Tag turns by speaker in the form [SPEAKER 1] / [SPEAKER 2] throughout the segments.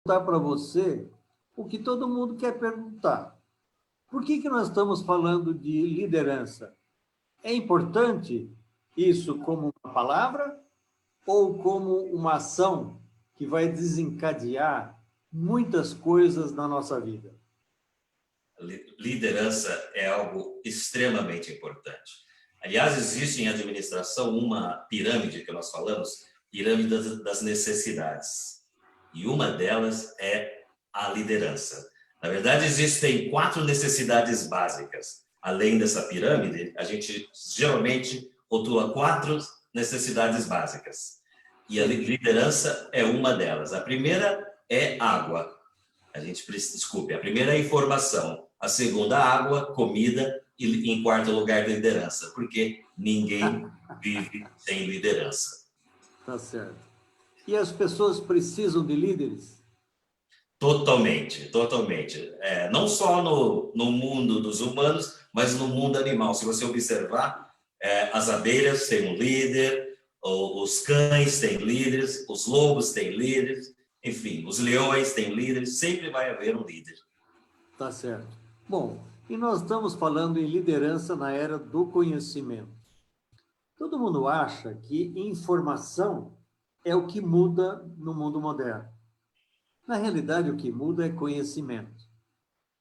[SPEAKER 1] Perguntar para você o que todo mundo quer perguntar. Por que nós estamos falando de liderança? É importante isso como uma palavra ou como uma ação que vai desencadear muitas coisas na nossa vida?
[SPEAKER 2] Liderança é algo extremamente importante. Aliás, existe em administração uma pirâmide que nós falamos, pirâmide das necessidades. E uma delas é a liderança. Na verdade, existem 4 necessidades básicas. Além dessa pirâmide, a gente geralmente rotula 4 necessidades básicas. E a liderança é uma delas. A primeira é água. A primeira é informação, a segunda, água, comida e, em quarto lugar, liderança, porque ninguém vive sem liderança.
[SPEAKER 1] Tá certo. E as pessoas precisam de líderes?
[SPEAKER 2] Totalmente, totalmente. Não só no mundo dos humanos, mas no mundo animal. Se você observar, as abelhas têm um líder, os cães têm líderes, os lobos têm líderes, enfim, os leões têm líderes, sempre vai haver um líder.
[SPEAKER 1] Tá certo. Bom, e nós estamos falando em liderança na era do conhecimento. Todo mundo acha que informação é o que muda no mundo moderno. Na realidade, o que muda é conhecimento.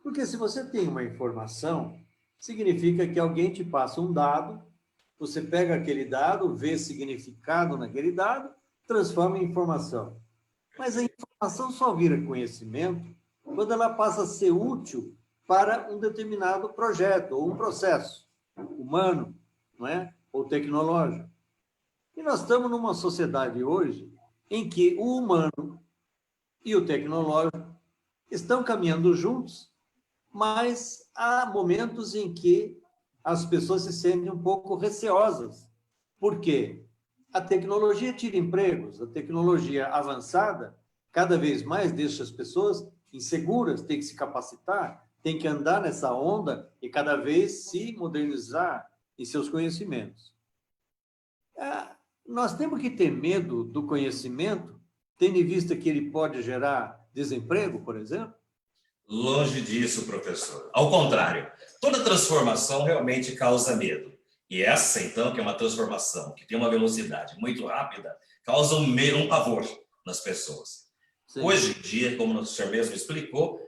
[SPEAKER 1] Porque se você tem uma informação, significa que alguém te passa um dado, você pega aquele dado, vê significado naquele dado, transforma em informação. Mas a informação só vira conhecimento quando ela passa a ser útil para um determinado projeto ou um processo humano, não é? Ou tecnológico. E nós estamos numa sociedade hoje em que o humano e o tecnológico estão caminhando juntos, mas há momentos em que as pessoas se sentem um pouco receosas. Por quê? A tecnologia tira empregos, a tecnologia avançada cada vez mais deixa as pessoas inseguras, tem que se capacitar, tem que andar nessa onda e cada vez se modernizar em seus conhecimentos. Nós temos que ter medo do conhecimento, tendo em vista que ele pode gerar desemprego, por exemplo?
[SPEAKER 2] Longe disso, professor. Ao contrário, toda transformação realmente causa medo. E essa, então, que é uma transformação que tem uma velocidade muito rápida, causa um pavor nas pessoas. Sim. Hoje em dia, como o senhor mesmo explicou,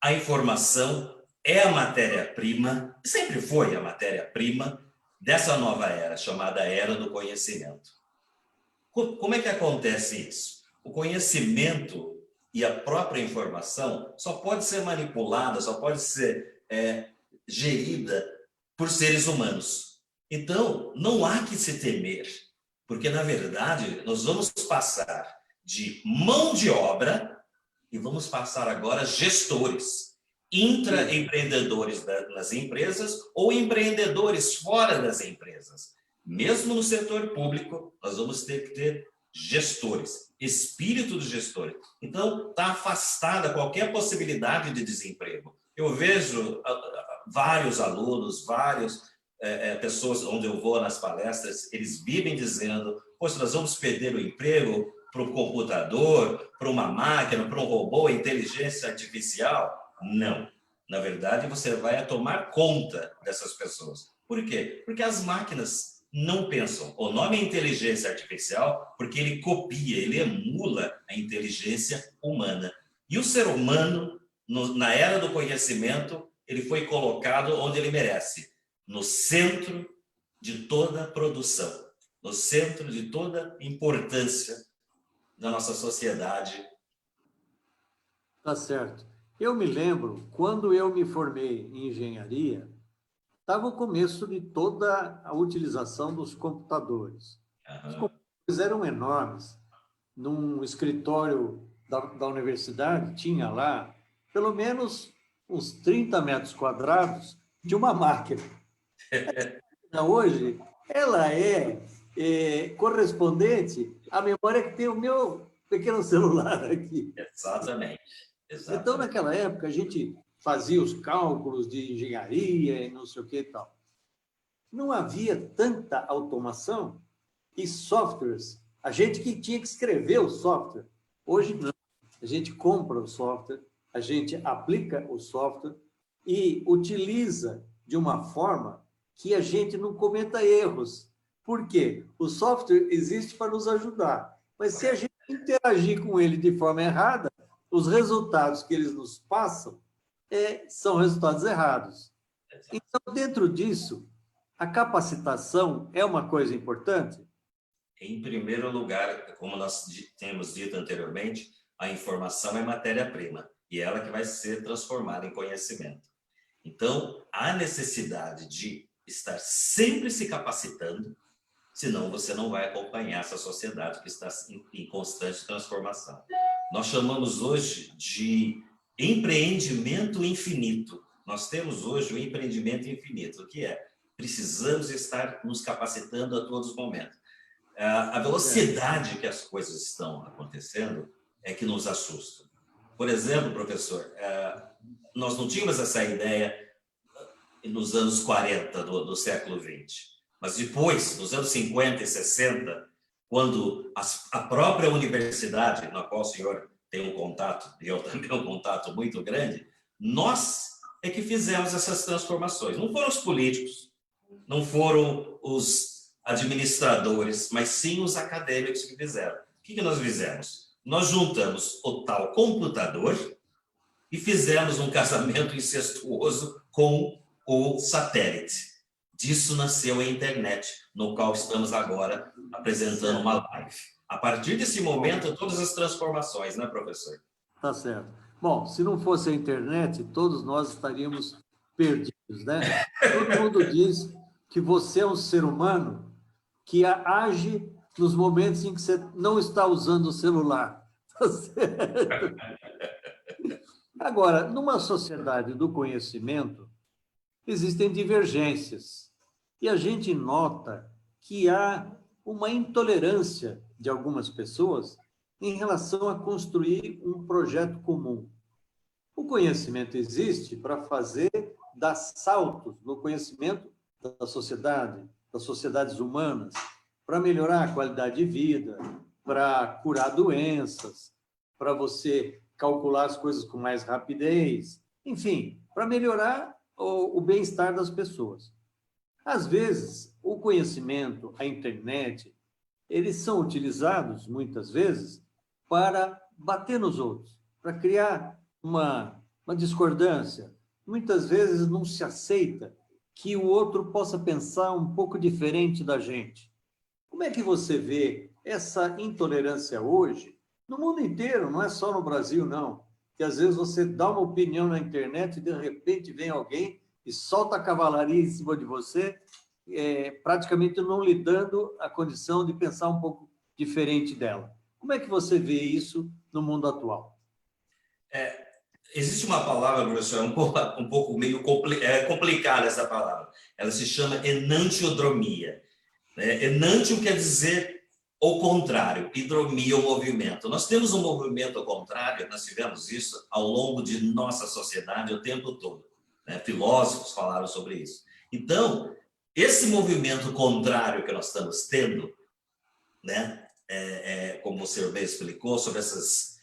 [SPEAKER 2] a informação é a matéria-prima, sempre foi a matéria-prima dessa nova era, chamada Era do Conhecimento. Como é que acontece isso? O conhecimento e a própria informação só pode ser manipulada, só pode ser gerida por seres humanos. Então, não há que se temer, porque, na verdade, nós vamos passar de mão de obra e vamos passar agora gestores, intraempreendedores nas empresas ou empreendedores fora das empresas. Mesmo no setor público, nós vamos ter que ter gestores, espírito dos gestores. Então, está afastada qualquer possibilidade de desemprego. Eu vejo vários alunos, várias pessoas onde eu vou nas palestras, eles vivem dizendo, poxa, nós vamos perder o emprego para o computador, para uma máquina, para um robô, inteligência artificial. Não. Na verdade, você vai tomar conta dessas pessoas. Por quê? Porque as máquinas não pensam. O nome é inteligência artificial porque ele copia, ele emula a inteligência humana. E o ser humano, na era do conhecimento, ele foi colocado onde ele merece, no centro de toda a produção, no centro de toda a importância da nossa sociedade.
[SPEAKER 1] Tá certo. Eu me lembro, quando eu me formei em engenharia, estava o começo de toda a utilização dos computadores. Os computadores eram enormes. Num escritório da universidade, tinha lá pelo menos uns 30 metros quadrados de uma máquina. Hoje, ela é correspondente à memória que tem o meu pequeno celular aqui.
[SPEAKER 2] Exatamente.
[SPEAKER 1] Então, naquela época, a gente fazia os cálculos de engenharia e não sei o que e tal. Não havia tanta automação e softwares. A gente que tinha que escrever o software. Hoje, não. A gente compra o software, a gente aplica o software e utiliza de uma forma que a gente não cometa erros. Por quê? O software existe para nos ajudar, mas se a gente interagir com ele de forma errada, os resultados que eles nos passam são resultados errados. Então, dentro disso, a capacitação é uma coisa importante?
[SPEAKER 2] Em primeiro lugar, como nós temos dito anteriormente, a informação é matéria-prima e ela que vai ser transformada em conhecimento. Então, há necessidade de estar sempre se capacitando, senão você não vai acompanhar essa sociedade que está em constante transformação. Nós chamamos hoje de empreendimento infinito. Nós temos hoje o empreendimento infinito, o que é? Precisamos estar nos capacitando a todos os momentos. A velocidade que as coisas estão acontecendo é que nos assusta. Por exemplo, professor, nós não tínhamos essa ideia nos anos 40 do século XX, mas depois, nos anos 50 e 60, quando a própria universidade, na qual o senhor tem um contato, e eu também um contato muito grande, nós é que fizemos essas transformações. Não foram os políticos, não foram os administradores, mas sim os acadêmicos que fizeram. O que nós fizemos? Nós juntamos o tal computador e fizemos um casamento incestuoso com o satélite. Disso nasceu a internet, no qual estamos agora apresentando uma live. A partir desse momento, todas as transformações, né, professor?
[SPEAKER 1] Tá certo. Bom, se não fosse a internet, todos nós estaríamos perdidos, né? Todo mundo diz que você é um ser humano que age nos momentos em que você não está usando o celular. Tá certo? Agora, numa sociedade do conhecimento, existem divergências. E a gente nota que há uma intolerância de algumas pessoas em relação a construir um projeto comum. O conhecimento existe para fazer dar saltos no conhecimento das sociedades humanas, para melhorar a qualidade de vida, para curar doenças, para você calcular as coisas com mais rapidez, enfim, para melhorar o bem-estar das pessoas. Às vezes, o conhecimento, a internet, eles são utilizados, muitas vezes, para bater nos outros, para criar uma discordância. Muitas vezes não se aceita que o outro possa pensar um pouco diferente da gente. Como é que você vê essa intolerância hoje, no mundo inteiro, não é só no Brasil, não? Que às vezes você dá uma opinião na internet e de repente vem alguém e solta a cavalaria em cima de você, praticamente não lhe dando a condição de pensar um pouco diferente dela. Como é que você vê isso no mundo atual?
[SPEAKER 2] Existe uma palavra, professor, um pouco meio complicada essa palavra. Ela se chama enantiodromia. Enantio quer dizer o contrário, hidromia, o movimento. Nós temos um movimento ao contrário, nós tivemos isso ao longo de nossa sociedade o tempo todo. Filósofos falaram sobre isso. Então, esse movimento contrário que nós estamos tendo, como o senhor bem explicou, sobre essas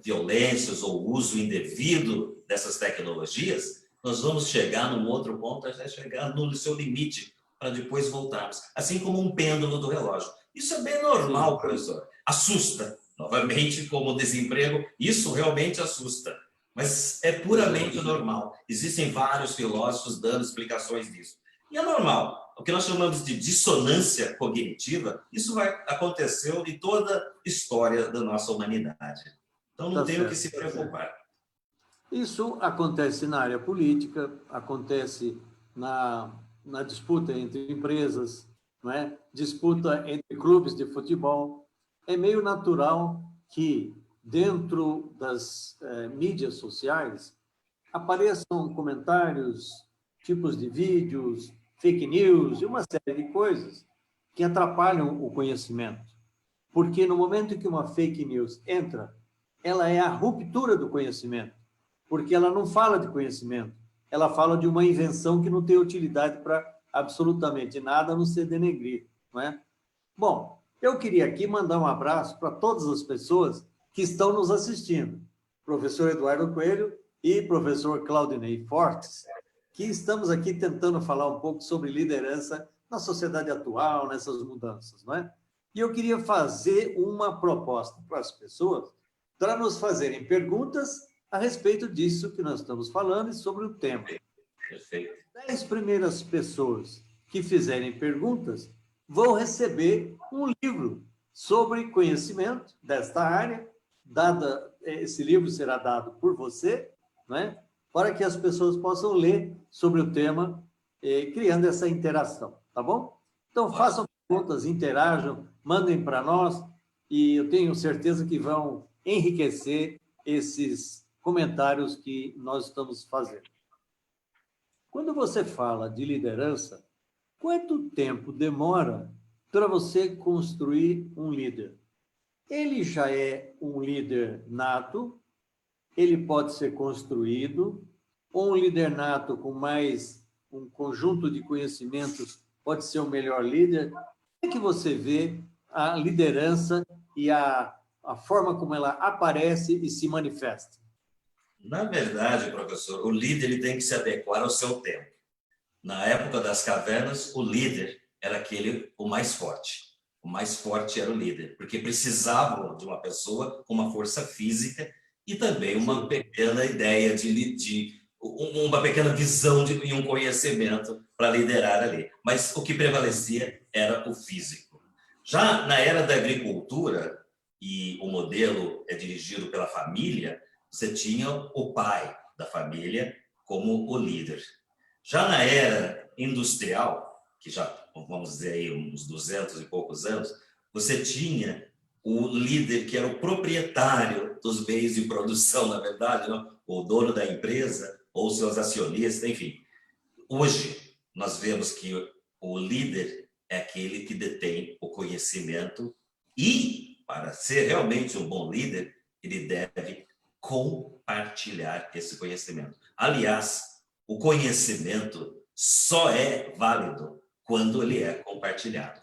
[SPEAKER 2] violências ou uso indevido dessas tecnologias, nós vamos chegar num outro ponto, até chegar no seu limite, para depois voltarmos. Assim como um pêndulo do relógio. Isso é bem normal, professor. Assusta. Novamente, como o desemprego, isso realmente assusta. Mas é puramente normal. Existem vários filósofos dando explicações disso. E é normal. O que nós chamamos de dissonância cognitiva, isso vai acontecer em toda a história da nossa humanidade. Então, não tem o que se preocupar.
[SPEAKER 1] Isso acontece na área política, acontece na disputa entre empresas, não é? Disputa entre clubes de futebol. É meio natural que, dentro das mídias sociais, apareçam comentários, tipos de vídeos, fake news e uma série de coisas que atrapalham o conhecimento. Porque no momento em que uma fake news entra, ela é a ruptura do conhecimento, porque ela não fala de conhecimento, ela fala de uma invenção que não tem utilidade para absolutamente nada, a não ser denegrir, não é? Bom, eu queria aqui mandar um abraço para todas as pessoas que estão nos assistindo, professor Eduardo Coelho e professor Claudinei Fortes, que estamos aqui tentando falar um pouco sobre liderança na sociedade atual, nessas mudanças, não é? E eu queria fazer uma proposta para as pessoas, para nos fazerem perguntas a respeito disso que nós estamos falando e sobre o tema.
[SPEAKER 2] Perfeito.
[SPEAKER 1] 10 primeiras pessoas que fizerem perguntas vão receber um livro sobre conhecimento desta área. Esse livro será dado por você, né, para que as pessoas possam ler sobre o tema, criando essa interação, tá bom? Então, façam perguntas, interajam, mandem para nós, e eu tenho certeza que vão enriquecer esses comentários que nós estamos fazendo. Quando você fala de liderança, quanto tempo demora para você construir um líder? Ele já é um líder nato, ele pode ser construído, ou um líder nato com mais um conjunto de conhecimentos pode ser o melhor líder? Como é que você vê a liderança e a forma como ela aparece e se manifesta?
[SPEAKER 2] Na verdade, professor, o líder ele tem que se adequar ao seu tempo. Na época das cavernas, o líder era o mais forte. O mais forte era o líder, porque precisavam de uma pessoa com uma força física e também uma pequena ideia uma pequena visão e um conhecimento para liderar ali. Mas o que prevalecia era o físico. Já na era da agricultura, e o modelo é dirigido pela família, você tinha o pai da família como o líder. Já na era industrial, que já, vamos dizer aí, uns 200 e poucos anos, você tinha o líder que era o proprietário dos meios de produção, na verdade, não? O dono da empresa, ou seus acionistas, enfim. Hoje, nós vemos que o líder é aquele que detém o conhecimento e, para ser realmente um bom líder, ele deve compartilhar esse conhecimento. Aliás, o conhecimento só é válido quando ele é compartilhado.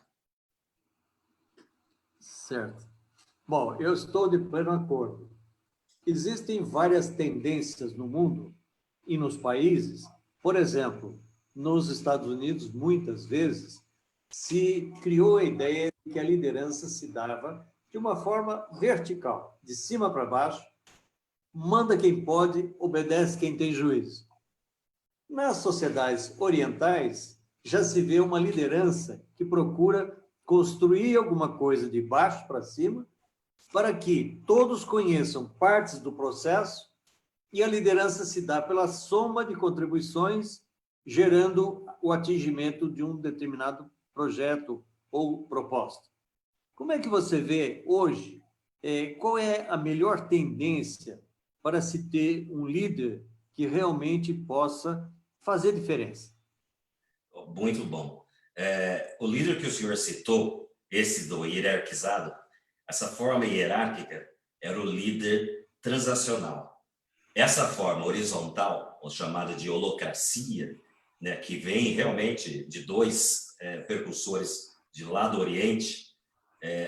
[SPEAKER 1] Certo. Bom, eu estou de pleno acordo. Existem várias tendências no mundo e nos países. Por exemplo, nos Estados Unidos, muitas vezes, se criou a ideia de que a liderança se dava de uma forma vertical, de cima para baixo, manda quem pode, obedece quem tem juízo. Nas sociedades orientais, já se vê uma liderança que procura construir alguma coisa de baixo para cima, para que todos conheçam partes do processo, e a liderança se dá pela soma de contribuições, gerando o atingimento de um determinado projeto ou proposta. Como é que você vê hoje, qual é a melhor tendência para se ter um líder que realmente possa fazer diferença?
[SPEAKER 2] Muito bom. O líder que o senhor citou, esse do hierarquizado, essa forma hierárquica era o líder transacional. Essa forma horizontal, ou chamada de holocracia, né, que vem realmente de dois percursores de lá do Oriente,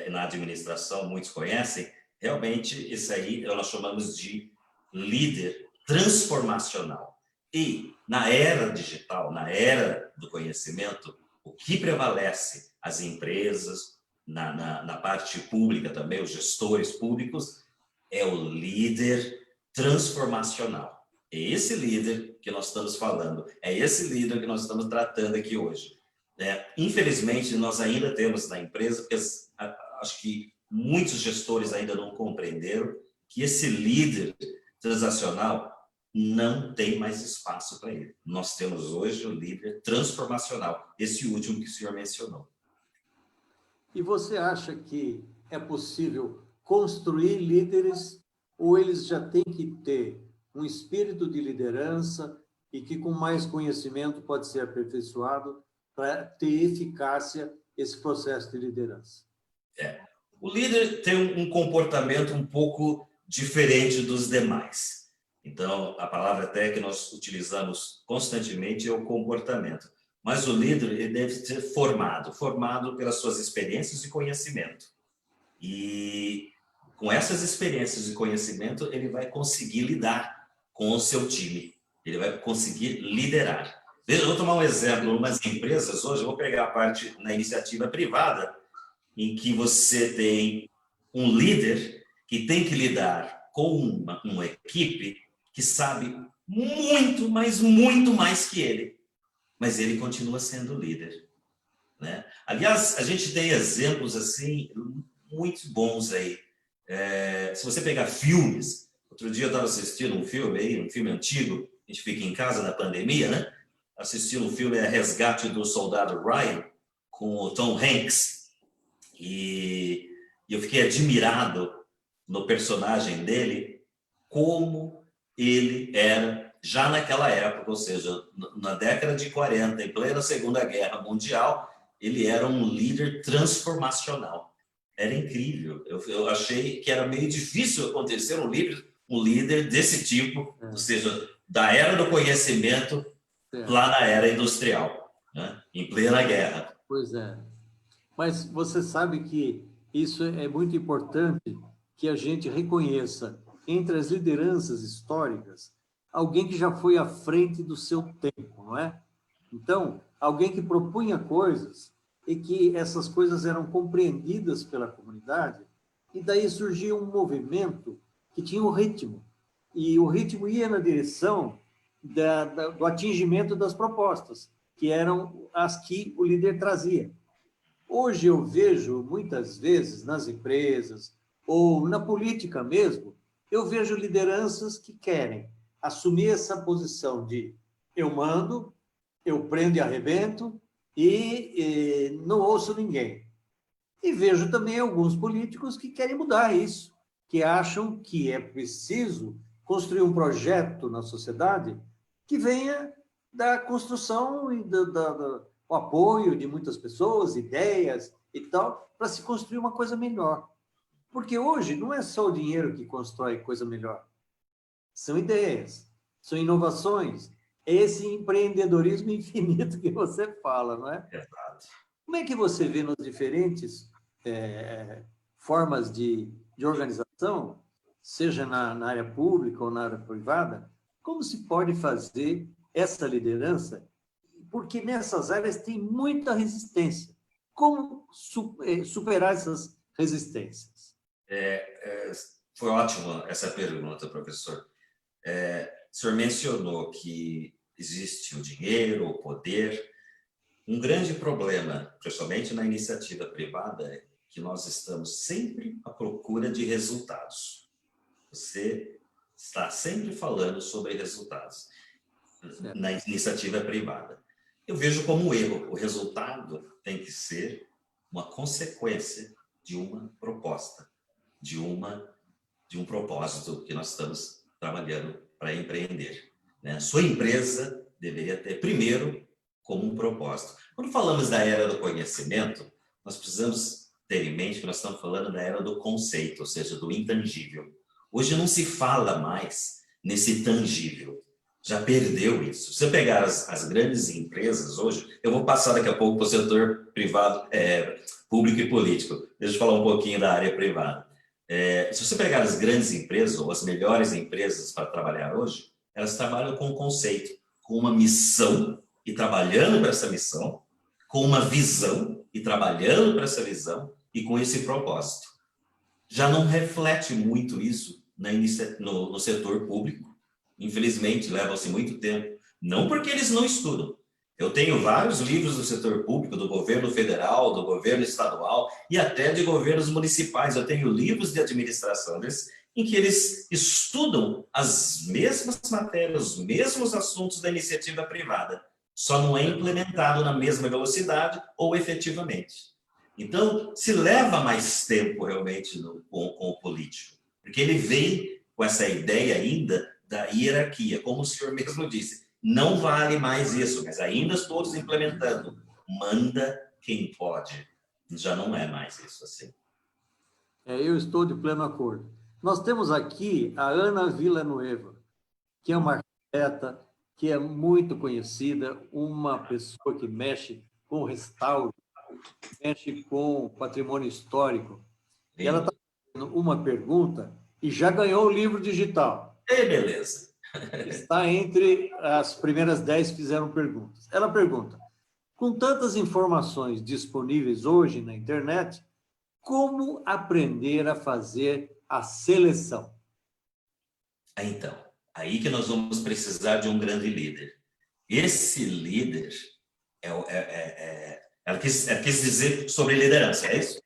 [SPEAKER 2] na administração, muitos conhecem, realmente isso aí nós chamamos de líder transformacional. E na era digital, na era do conhecimento, o que prevalece? As empresas, na parte pública também, os gestores públicos, é o líder transformacional. É esse líder que nós estamos falando, é esse líder que nós estamos tratando aqui hoje. Infelizmente, nós ainda temos na empresa, porque acho que muitos gestores ainda não compreenderam que esse líder transacional não tem mais espaço para ele. Nós temos hoje o líder transformacional, esse último que o senhor mencionou.
[SPEAKER 1] E você acha que é possível construir líderes, ou eles já têm que ter um espírito de liderança e que com mais conhecimento pode ser aperfeiçoado para ter eficácia esse processo de liderança?
[SPEAKER 2] O líder tem um comportamento um pouco diferente dos demais. Então, a palavra até que nós utilizamos constantemente é o comportamento. Mas o líder ele deve ser formado pelas suas experiências e conhecimento. E com essas experiências e conhecimento, ele vai conseguir lidar com o seu time. Ele vai conseguir liderar. Veja, eu vou tomar um exemplo. Umas empresas, hoje, eu vou pegar a parte na iniciativa privada, em que você tem um líder que tem que lidar com uma equipe que sabe muito, mas muito mais que ele. Mas ele continua sendo líder, né? Aliás, a gente tem exemplos assim muito bons aí. Se você pegar filmes, outro dia eu estava assistindo um filme antigo, a gente fica em casa na pandemia, né? Assistindo um filme, Resgate do Soldado Ryan, com o Tom Hanks, e eu fiquei admirado no personagem dele, como ele era já naquela época, ou seja, na década de 40, em plena Segunda Guerra Mundial, ele era um líder transformacional. Era incrível. Eu achei que era meio difícil acontecer um líder desse tipo, ou seja, da era do conhecimento lá na era industrial, né? Em plena guerra.
[SPEAKER 1] Pois é. Mas você sabe que isso é muito importante, que a gente reconheça entre as lideranças históricas alguém que já foi à frente do seu tempo, não é? Então, alguém que propunha coisas e que essas coisas eram compreendidas pela comunidade, e daí surgia um movimento que tinha um ritmo, e o ritmo ia na direção do atingimento das propostas, que eram as que o líder trazia. Hoje eu vejo, muitas vezes, nas empresas, ou na política mesmo, eu vejo lideranças que querem assumir essa posição de eu mando, eu prendo e arrebento, e não ouço ninguém. E vejo também alguns políticos que querem mudar isso, que acham que é preciso construir um projeto na sociedade que venha da construção e do apoio de muitas pessoas, ideias e tal, para se construir uma coisa melhor. Porque hoje não é só o dinheiro que constrói coisa melhor. São ideias, são inovações, é esse empreendedorismo infinito que você fala, não é?
[SPEAKER 2] Exato.
[SPEAKER 1] Como é que você vê nas diferentes formas de organização, seja na área pública ou na área privada, como se pode fazer essa liderança? Porque nessas áreas tem muita resistência. Como superar essas resistências?
[SPEAKER 2] Foi ótima essa pergunta, professor. O senhor mencionou que existe o dinheiro, o poder. Um grande problema, principalmente na iniciativa privada, é que nós estamos sempre à procura de resultados. Você está sempre falando sobre resultados na iniciativa privada. Eu vejo como um erro. O resultado tem que ser uma consequência de uma proposta, de um propósito que nós estamos trabalhando para empreender, né? Sua empresa deveria ter, primeiro, como um propósito. Quando falamos da era do conhecimento, nós precisamos ter em mente que nós estamos falando da era do conceito, ou seja, do intangível. Hoje não se fala mais nesse tangível. Já perdeu isso. Se você pegar as grandes empresas hoje, eu vou passar daqui a pouco para o setor privado, público e político. Deixa eu falar um pouquinho da área privada. Se você pegar as grandes empresas, ou as melhores empresas para trabalhar hoje, elas trabalham com um conceito, com uma missão, e trabalhando para essa missão, com uma visão, e trabalhando para essa visão, e com esse propósito. Já não reflete muito isso no setor público. Infelizmente, leva-se muito tempo. Não porque eles não estudam. Eu tenho vários livros do setor público, do governo federal, do governo estadual e até de governos municipais. Eu tenho livros de administração em que eles estudam as mesmas matérias, os mesmos assuntos da iniciativa privada, só não é implementado na mesma velocidade ou efetivamente. Então, se leva mais tempo realmente com o político, porque ele vem com essa ideia ainda da hierarquia, como o senhor mesmo disse, não vale mais isso, mas ainda todos implementando, manda quem pode, já não é mais isso assim.
[SPEAKER 1] Eu estou de pleno acordo. Nós temos aqui a Ana Villanueva, que é uma arquiteta, que é muito conhecida, uma pessoa que mexe com restauro, mexe com patrimônio histórico. E ela está uma pergunta e já ganhou o livro digital.
[SPEAKER 2] Beleza.
[SPEAKER 1] Está entre as primeiras 10 que fizeram perguntas. Ela pergunta: com tantas informações disponíveis hoje na internet, como aprender a fazer a seleção?
[SPEAKER 2] Então, aí que nós vamos precisar de um grande líder. Esse líder, ela quis dizer sobre liderança, é isso?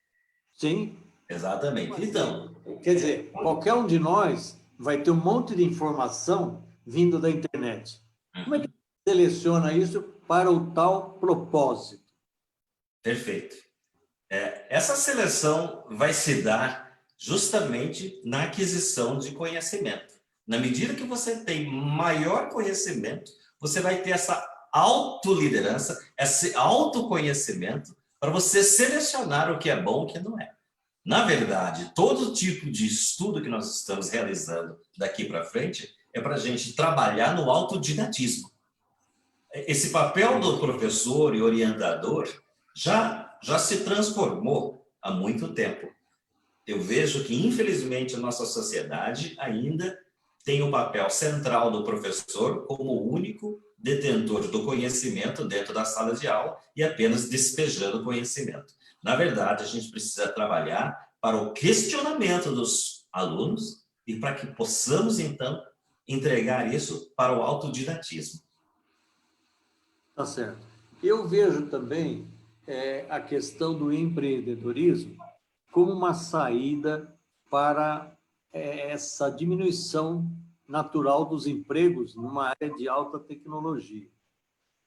[SPEAKER 1] Sim.
[SPEAKER 2] Exatamente. Então,
[SPEAKER 1] quer dizer, qualquer um de nós vai ter um monte de informação vindo da internet. Como é que seleciona isso para o tal propósito?
[SPEAKER 2] Perfeito. Essa seleção vai se dar justamente na aquisição de conhecimento. Na medida que você tem maior conhecimento, você vai ter essa autoliderança, esse autoconhecimento para você selecionar o que é bom e o que não é. Na verdade, todo tipo de estudo que nós estamos realizando daqui para frente é para a gente trabalhar no autodidatismo. Esse papel do professor e orientador já se transformou há muito tempo. Eu vejo que, infelizmente, a nossa sociedade ainda tem o papel central do professor como o único detentor do conhecimento dentro da sala de aula e apenas despejando conhecimento. Na verdade, a gente precisa trabalhar para o questionamento dos alunos e para que possamos, então, entregar isso para o autodidatismo.
[SPEAKER 1] Tá certo. Eu vejo também a questão do empreendedorismo como uma saída para essa diminuição natural dos empregos numa área de alta tecnologia.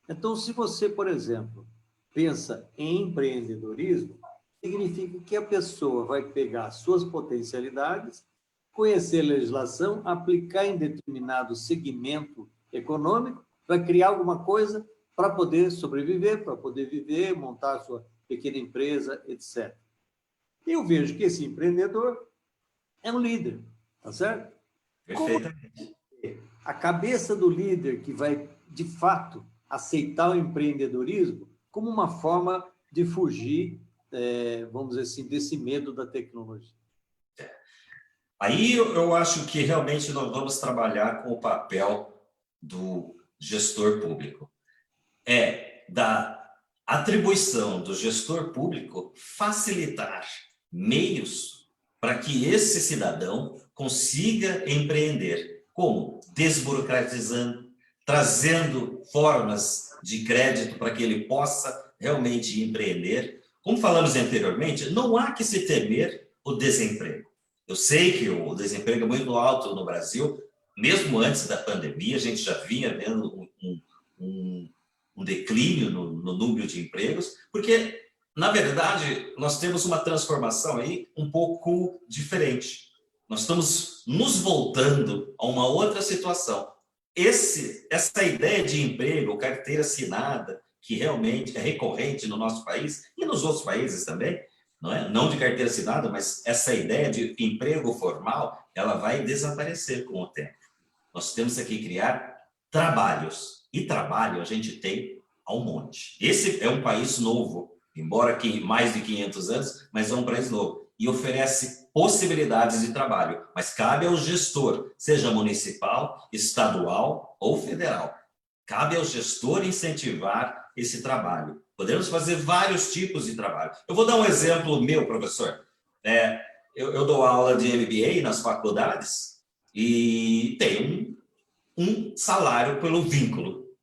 [SPEAKER 1] Então, se você, por exemplo, pensa em empreendedorismo, significa que a pessoa vai pegar suas potencialidades, conhecer a legislação, aplicar em determinado segmento econômico, vai criar alguma coisa para poder sobreviver, para poder viver, montar a sua pequena empresa, etc. Eu vejo que esse empreendedor é um líder, tá certo?
[SPEAKER 2] Perfeitamente.
[SPEAKER 1] A cabeça do líder que vai, de fato, aceitar o empreendedorismo como uma forma de fugir, vamos dizer assim, desse medo da tecnologia.
[SPEAKER 2] Aí eu acho que realmente nós vamos trabalhar com o papel do gestor público. Da atribuição do gestor público facilitar meios para que esse cidadão consiga empreender. Como? Desburocratizando, trazendo formas de crédito para que ele possa realmente empreender. Como falamos anteriormente, não há que se temer o desemprego. Eu sei que o desemprego é muito alto no Brasil, mesmo antes da pandemia, a gente já vinha vendo um declínio no número de empregos, porque, na verdade, nós temos uma transformação aí um pouco diferente. Nós estamos nos voltando a uma outra situação. Essa ideia de emprego, carteira assinada, que realmente é recorrente no nosso país e nos outros países também, não de carteira assinada, mas essa ideia de emprego formal, ela vai desaparecer com o tempo. Nós temos que criar trabalhos. E trabalho a gente tem ao monte. Esse é um país novo, embora que mais de 500 anos, mas é um país novo. E oferece possibilidades de trabalho. Mas cabe ao gestor, seja municipal, estadual ou federal. Cabe ao gestor incentivar esse trabalho. Podemos fazer vários tipos de trabalho. Eu vou dar um exemplo meu, professor. Eu dou aula de MBA nas faculdades e tenho um salário pelo vínculo,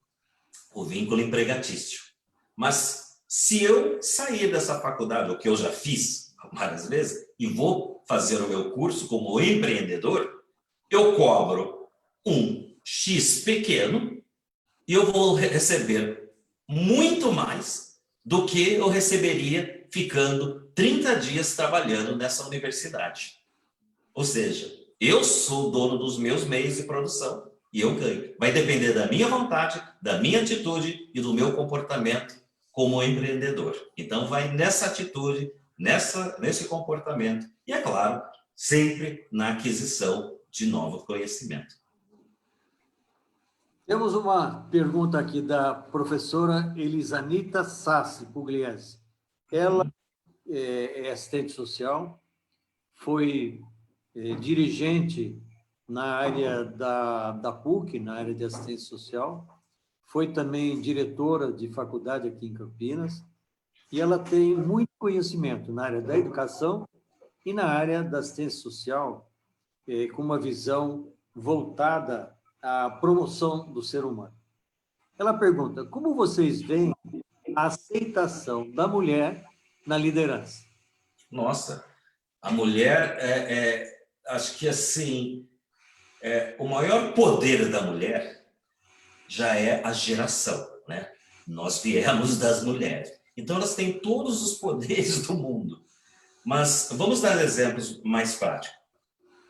[SPEAKER 2] o vínculo empregatício. Mas se eu sair dessa faculdade, o que eu já fiz várias vezes, e vou fazer o meu curso como empreendedor, eu cobro um X pequeno e eu vou receber muito mais do que eu receberia ficando 30 dias trabalhando nessa universidade. Ou seja, eu sou dono dos meus meios de produção e eu ganho. Vai depender da minha vontade, da minha atitude e do meu comportamento como empreendedor. Então, vai nessa atitude, nesse comportamento e, é claro, sempre na aquisição de novo conhecimento.
[SPEAKER 1] Temos uma pergunta aqui da professora Elisanita Sassi Pugliese. Ela é assistente social, foi dirigente na área da PUC, na área de assistência social, foi também diretora de faculdade aqui em Campinas, e ela tem muito conhecimento na área da educação e na área da assistência social, com uma visão voltada à promoção do ser humano. Ela pergunta: como vocês veem a aceitação da mulher na liderança?
[SPEAKER 2] Nossa, a mulher acho que assim, o maior poder da mulher já é a geração, né? Nós viemos das mulheres. Então, elas têm todos os poderes do mundo. Mas vamos dar exemplos mais práticos.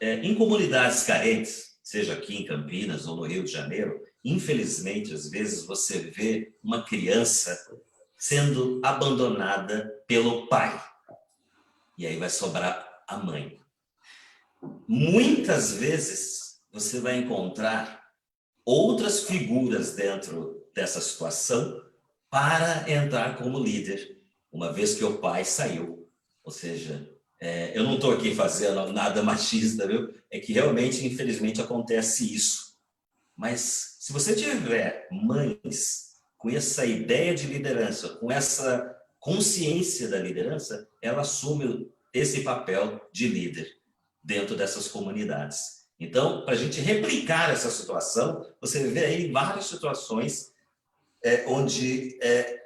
[SPEAKER 2] Em comunidades carentes, seja aqui em Campinas ou no Rio de Janeiro, infelizmente, às vezes você vê uma criança sendo abandonada pelo pai. E aí vai sobrar a mãe. Muitas vezes você vai encontrar outras figuras dentro dessa situação para entrar como líder, uma vez que o pai saiu. Ou seja, eu não estou aqui fazendo nada machista, viu? É que realmente, infelizmente, acontece isso. Mas se você tiver mães com essa ideia de liderança, com essa consciência da liderança, ela assume esse papel de líder dentro dessas comunidades. Então, para a gente replicar essa situação, você vê aí várias situações onde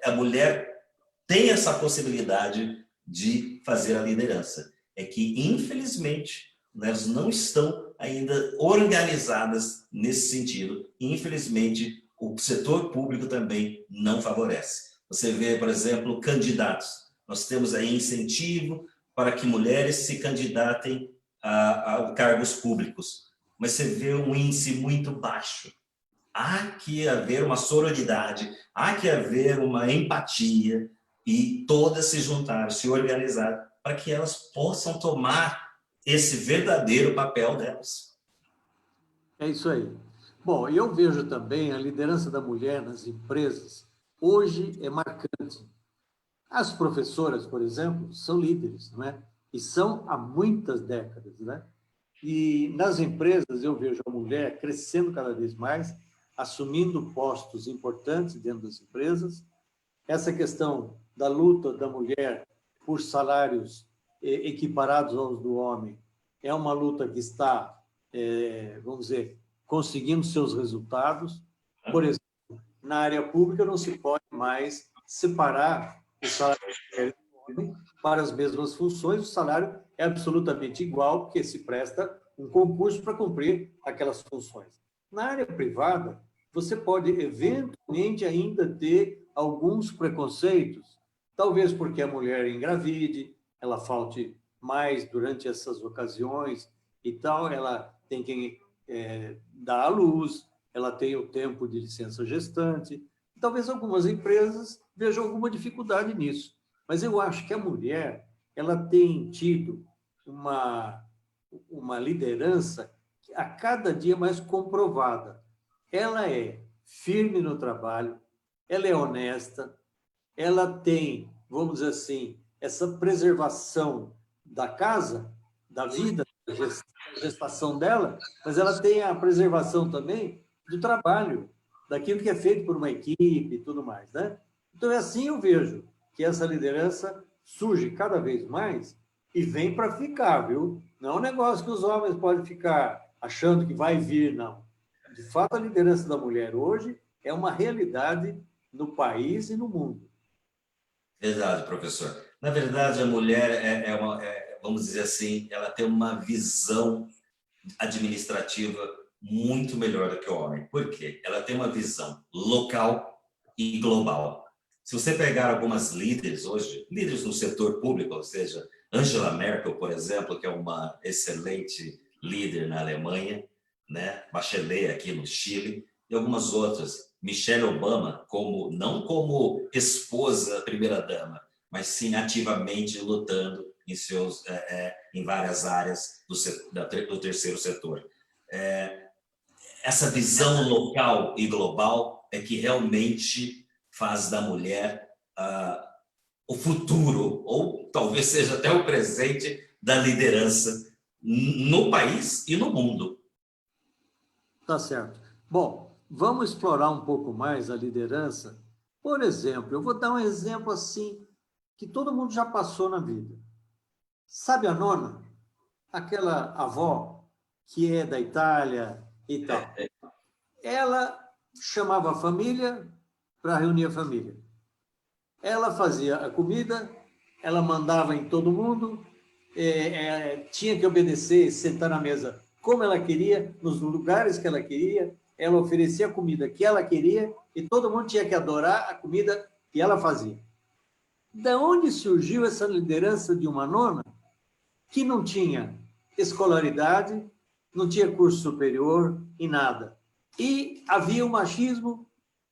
[SPEAKER 2] a mulher tem essa possibilidade de fazer a liderança. É que, infelizmente, elas não estão ainda organizadas nesse sentido. E, infelizmente, o setor público também não favorece. Você vê, por exemplo, candidatos. Nós temos aí incentivo para que mulheres se candidatem a cargos públicos, mas você vê um índice muito baixo. Há que haver uma sororidade, há que haver uma empatia e todas se juntar, se organizar para que elas possam tomar esse verdadeiro papel delas.
[SPEAKER 1] É isso aí. Bom, eu vejo também a liderança da mulher nas empresas hoje é marcante. As professoras, por exemplo, são líderes, não é? E são há muitas décadas, né? E nas empresas eu vejo a mulher crescendo cada vez mais, assumindo postos importantes dentro das empresas. Essa questão da luta da mulher por salários equiparados aos do homem é uma luta que está, vamos dizer, conseguindo seus resultados. Por exemplo, na área pública não se pode mais separar o salário da mulher e do homem para as mesmas funções. O salário é absolutamente igual, porque se presta um concurso para cumprir aquelas funções. Na área privada, você pode eventualmente ainda ter alguns preconceitos, talvez porque a mulher engravide, ela falte mais durante essas ocasiões e tal, ela tem que dar à luz, ela tem o tempo de licença gestante. Talvez algumas empresas vejam alguma dificuldade nisso, mas eu acho que a mulher ela tem tido uma liderança a cada dia mais comprovada. Ela é firme no trabalho, ela é honesta, ela tem, vamos dizer assim, essa preservação da casa, da vida, da gestação dela, mas ela tem a preservação também do trabalho, daquilo que é feito por uma equipe e tudo mais, né? Então, é assim eu vejo que essa liderança surge cada vez mais e vem para ficar, viu? Não é um negócio que os homens podem ficar achando que vai vir, não. De fato, a liderança da mulher hoje é uma realidade no país e no mundo.
[SPEAKER 2] Verdade, professor. Na verdade, a mulher vamos dizer assim, ela tem uma visão administrativa muito melhor do que o homem. Por quê? Ela tem uma visão local e global. Se você pegar algumas líderes hoje, líderes no setor público, ou seja, Angela Merkel, por exemplo, que é uma excelente líder na Alemanha, né? Bachelet aqui no Chile, e algumas outras. Michelle Obama, não como esposa primeira-dama, mas sim ativamente lutando em várias áreas do terceiro setor. Essa visão local e global é que realmente faz da mulher o futuro, ou talvez seja até o presente, da liderança no país e no mundo.
[SPEAKER 1] Tá certo. Bom, vamos explorar um pouco mais a liderança. Por exemplo, eu vou dar um exemplo assim, que todo mundo já passou na vida. Sabe a nona? Aquela avó que é da Itália e tal. Ela chamava a família para reunir a família. Ela fazia a comida, ela mandava em todo mundo, tinha que obedecer, sentar na mesa como ela queria, nos lugares que ela queria, ela oferecia a comida que ela queria e todo mundo tinha que adorar a comida que ela fazia. Da onde surgiu essa liderança de uma nona que não tinha escolaridade, não tinha curso superior e nada? E havia o machismo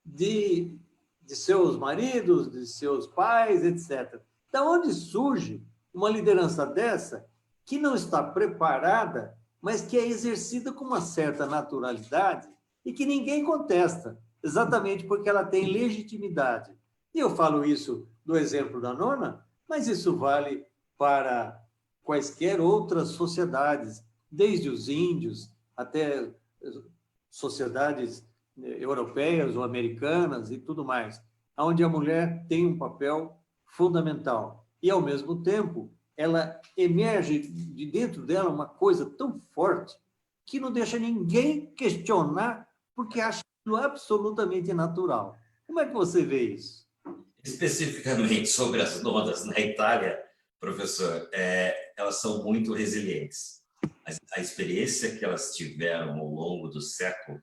[SPEAKER 1] de seus maridos, de seus pais, etc. Da onde surge uma liderança dessa que não está preparada, mas que é exercida com uma certa naturalidade e que ninguém contesta, exatamente porque ela tem legitimidade. E eu falo isso do exemplo da nona, mas isso vale para quaisquer outras sociedades, desde os índios até sociedades europeias ou americanas e tudo mais, onde a mulher tem um papel fundamental. E, ao mesmo tempo, ela emerge de dentro dela uma coisa tão forte que não deixa ninguém questionar, porque acha aquilo absolutamente natural. Como é que você vê isso?
[SPEAKER 2] Especificamente sobre as nonas na Itália, professor, elas são muito resilientes. A experiência que elas tiveram ao longo do século,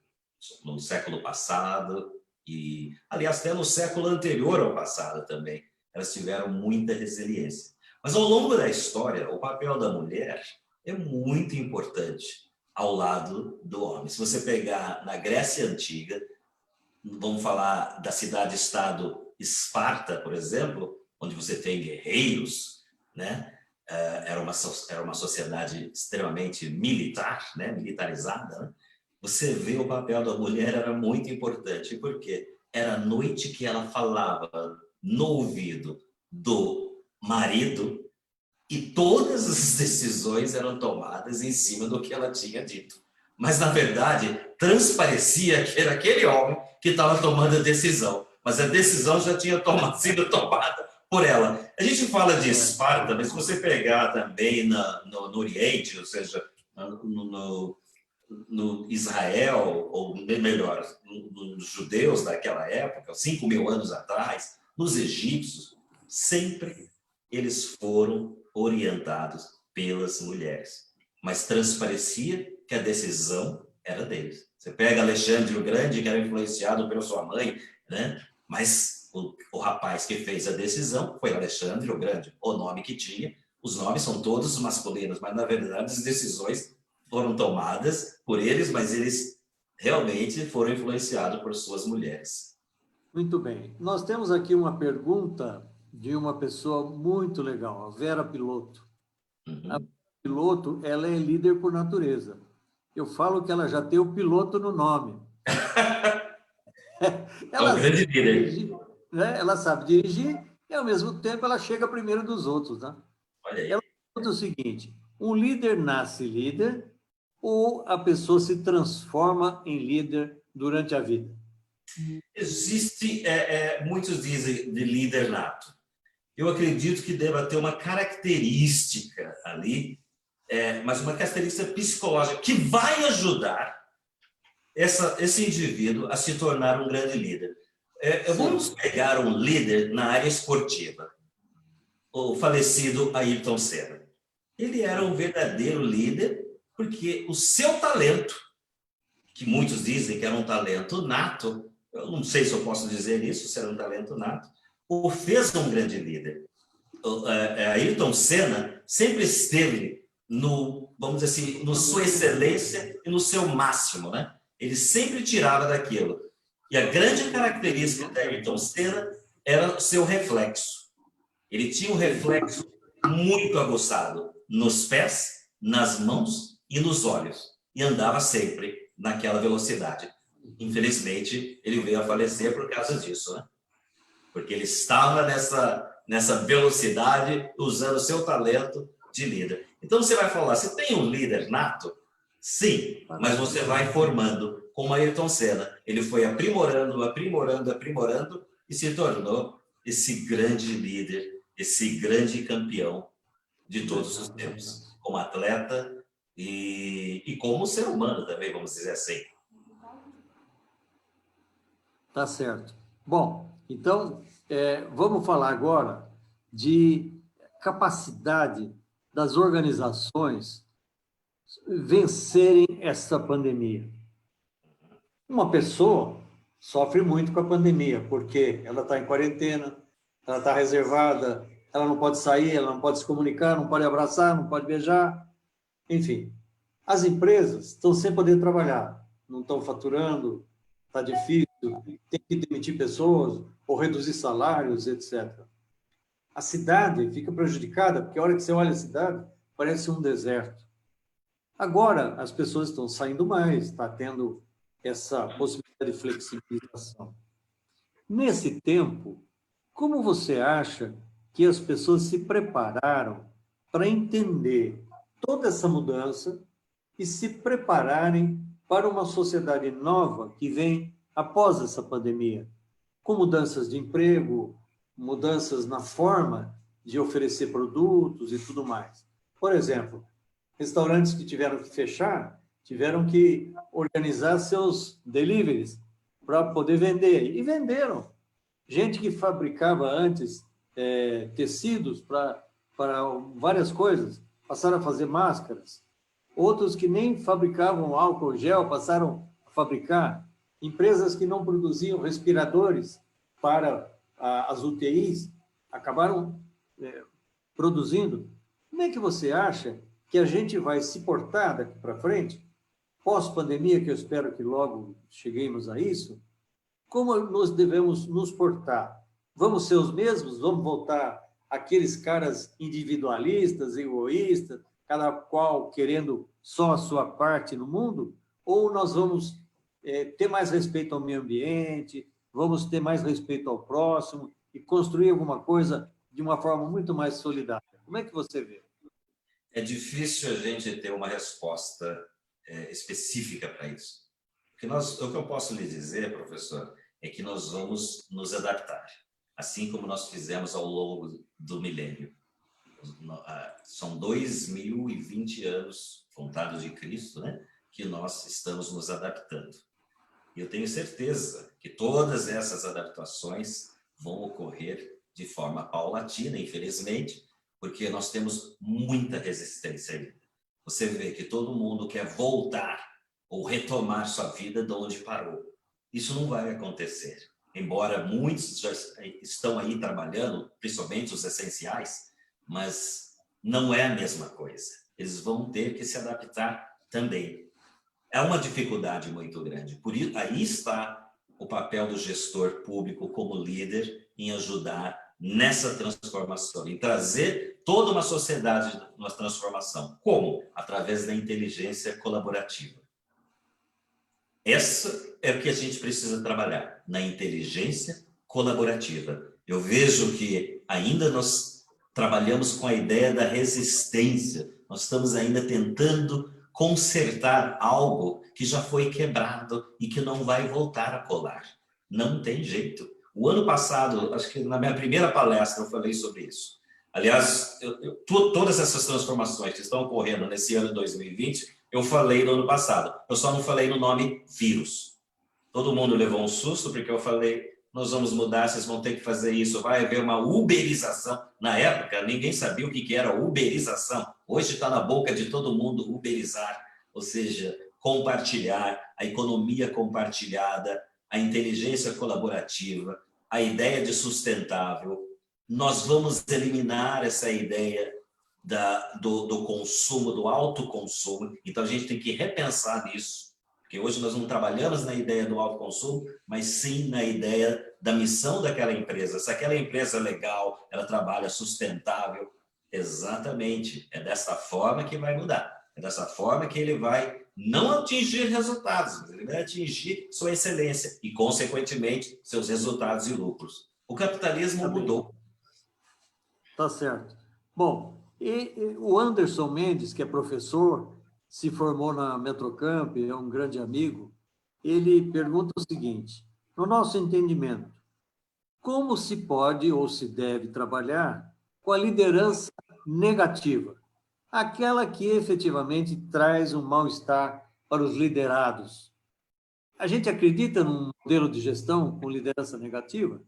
[SPEAKER 2] no século passado, e, aliás, até no século anterior ao passado também, elas tiveram muita resiliência. Mas, ao longo da história, o papel da mulher é muito importante ao lado do homem. Se você pegar na Grécia Antiga, vamos falar da cidade-estado Esparta, por exemplo, onde você tem guerreiros, né? Era uma sociedade extremamente militar, né? Militarizada, né? Você vê o papel da mulher era muito importante, porque era a noite que ela falava no ouvido do marido e todas as decisões eram tomadas em cima do que ela tinha dito. Mas, na verdade, transparecia que era aquele homem que estava tomando a decisão, mas a decisão já tinha sido tomada por ela. A gente fala de Esparta, mas se você pegar também no Oriente, ou seja, no Israel, ou melhor, nos judeus daquela época, 5.000 anos atrás, nos egípcios, sempre eles foram orientados pelas mulheres. Mas transparecia que a decisão era deles. Você pega Alexandre o Grande, que era influenciado pela sua mãe, né? Mas o rapaz que fez a decisão foi Alexandre o Grande, o nome que tinha. Os nomes são todos masculinos, mas, na verdade, as decisões foram tomadas por eles, mas eles realmente foram influenciados por suas mulheres.
[SPEAKER 1] Muito bem. Nós temos aqui uma pergunta de uma pessoa muito legal, a Vera Piloto.
[SPEAKER 2] Uhum.
[SPEAKER 1] A Piloto, ela é líder por natureza. Eu falo que ela já tem o piloto no nome.
[SPEAKER 2] Ela é um grande líder.
[SPEAKER 1] Dirigir, né? Ela sabe dirigir e, ao mesmo tempo, ela chega primeiro dos outros. Né?
[SPEAKER 2] Olha aí.
[SPEAKER 1] Ela pergunta o seguinte: um líder nasce líder ou a pessoa se transforma em líder durante a vida?
[SPEAKER 2] Existe, muitos dizem, de líder nato. Eu acredito que deva ter uma característica ali, mas uma característica psicológica que vai ajudar esse indivíduo a se tornar um grande líder. Vamos pegar um líder na área esportiva, o falecido Ayrton Senna. Ele era um verdadeiro líder porque o seu talento, que muitos dizem que era um talento nato, eu não sei se eu posso dizer isso, se era um talento nato, o fez um grande líder. Ayrton Senna sempre esteve vamos dizer assim, na sua excelência e no seu máximo, né? Ele sempre tirava daquilo. E a grande característica da Ayrton Senna era o seu reflexo. Ele tinha um reflexo muito aguçado nos pés, nas mãos e nos olhos. E andava sempre naquela velocidade. Infelizmente, ele veio a falecer por causa disso, né? Porque ele estava nessa velocidade, usando o seu talento de líder. Então você vai falar, você tem um líder nato? Sim, mas você vai formando, como Ayrton Senna. Ele foi aprimorando, aprimorando, aprimorando e se tornou esse grande líder, esse grande campeão de todos os tempos, como atleta e como ser humano também, vamos dizer assim.
[SPEAKER 1] Tá certo. Bom, então, vamos falar agora de capacidade das organizações vencerem essa pandemia. Uma pessoa sofre muito com a pandemia, porque ela está em quarentena, ela está reservada, ela não pode sair, ela não pode se comunicar, não pode abraçar, não pode beijar, enfim. As empresas estão sem poder trabalhar, não estão faturando, está difícil, tem que demitir pessoas ou reduzir salários, etc. A cidade fica prejudicada, porque a hora que você olha a cidade, parece um deserto. Agora, as pessoas estão saindo mais, está tendo essa possibilidade de flexibilização. Nesse tempo, como você acha que as pessoas se prepararam para entender toda essa mudança e se prepararem para uma sociedade nova que vem após essa pandemia, com mudanças de emprego, mudanças na forma de oferecer produtos e tudo mais? Por exemplo, restaurantes que tiveram que fechar, tiveram que organizar seus deliveries para poder vender, e venderam. Gente que fabricava antes tecidos para várias coisas, passaram a fazer máscaras. Outros que nem fabricavam álcool gel passaram a fabricar. Empresas que não produziam respiradores para as UTIs acabaram produzindo. Como é que você acha que a gente vai se portar daqui para frente, pós-pandemia, que eu espero que logo cheguemos a isso? Como nós devemos nos portar? Vamos ser os mesmos? Vamos voltar àqueles caras individualistas, egoístas, cada qual querendo só a sua parte no mundo? Ou nós vamos ter mais respeito ao meio ambiente, vamos ter mais respeito ao próximo e construir alguma coisa de uma forma muito mais solidária? Como é que você vê?
[SPEAKER 2] É difícil a gente ter uma resposta específica para isso. O que eu posso lhe dizer, professor, é que nós vamos nos adaptar, assim como nós fizemos ao longo do milênio. São 2020 anos, contados de Cristo, né, que nós estamos nos adaptando. E eu tenho certeza que todas essas adaptações vão ocorrer de forma paulatina, infelizmente, porque nós temos muita resistência ainda. Você vê que todo mundo quer voltar ou retomar sua vida de onde parou. Isso não vai acontecer. Embora muitos já estão aí trabalhando, principalmente os essenciais, mas não é a mesma coisa. Eles vão ter que se adaptar também. É uma dificuldade muito grande. Por isso, aí está o papel do gestor público como líder em ajudar nessa transformação, em trazer toda uma sociedade numa transformação. Como? Através da inteligência colaborativa. Essa é o que a gente precisa trabalhar, na inteligência colaborativa. Eu vejo que ainda nós trabalhamos com a ideia da resistência, nós estamos ainda tentando consertar algo que já foi quebrado e que não vai voltar a colar. Não tem jeito. O ano passado, acho que na minha primeira palestra eu falei sobre isso. Aliás, todas essas transformações que estão ocorrendo nesse ano de 2020, eu falei no ano passado. Eu só não falei no nome vírus. Todo mundo levou um susto porque eu falei, nós vamos mudar, vocês vão ter que fazer isso, vai haver uma uberização. Na época, ninguém sabia o que era uberização. Hoje está na boca de todo mundo uberizar, ou seja, compartilhar, a economia compartilhada, a inteligência colaborativa, a ideia de sustentável. Nós vamos eliminar essa ideia do consumo, do autoconsumo. Então, a gente tem que repensar nisso, porque hoje nós não trabalhamos na ideia do autoconsumo, mas sim na ideia da missão daquela empresa. Se aquela empresa é legal, ela trabalha sustentável, exatamente, é dessa forma que vai mudar. É dessa forma que ele vai não atingir resultados, mas ele vai atingir sua excelência e, consequentemente, seus resultados e lucros. O capitalismo mudou.
[SPEAKER 1] Tá certo. Bom, E o Anderson Mendes, que é professor, se formou na Metrocamp, é um grande amigo, ele pergunta o seguinte: no nosso entendimento, como se pode ou se deve trabalhar com a liderança negativa, aquela que efetivamente traz um mal-estar para os liderados? A gente acredita num modelo de gestão com liderança negativa?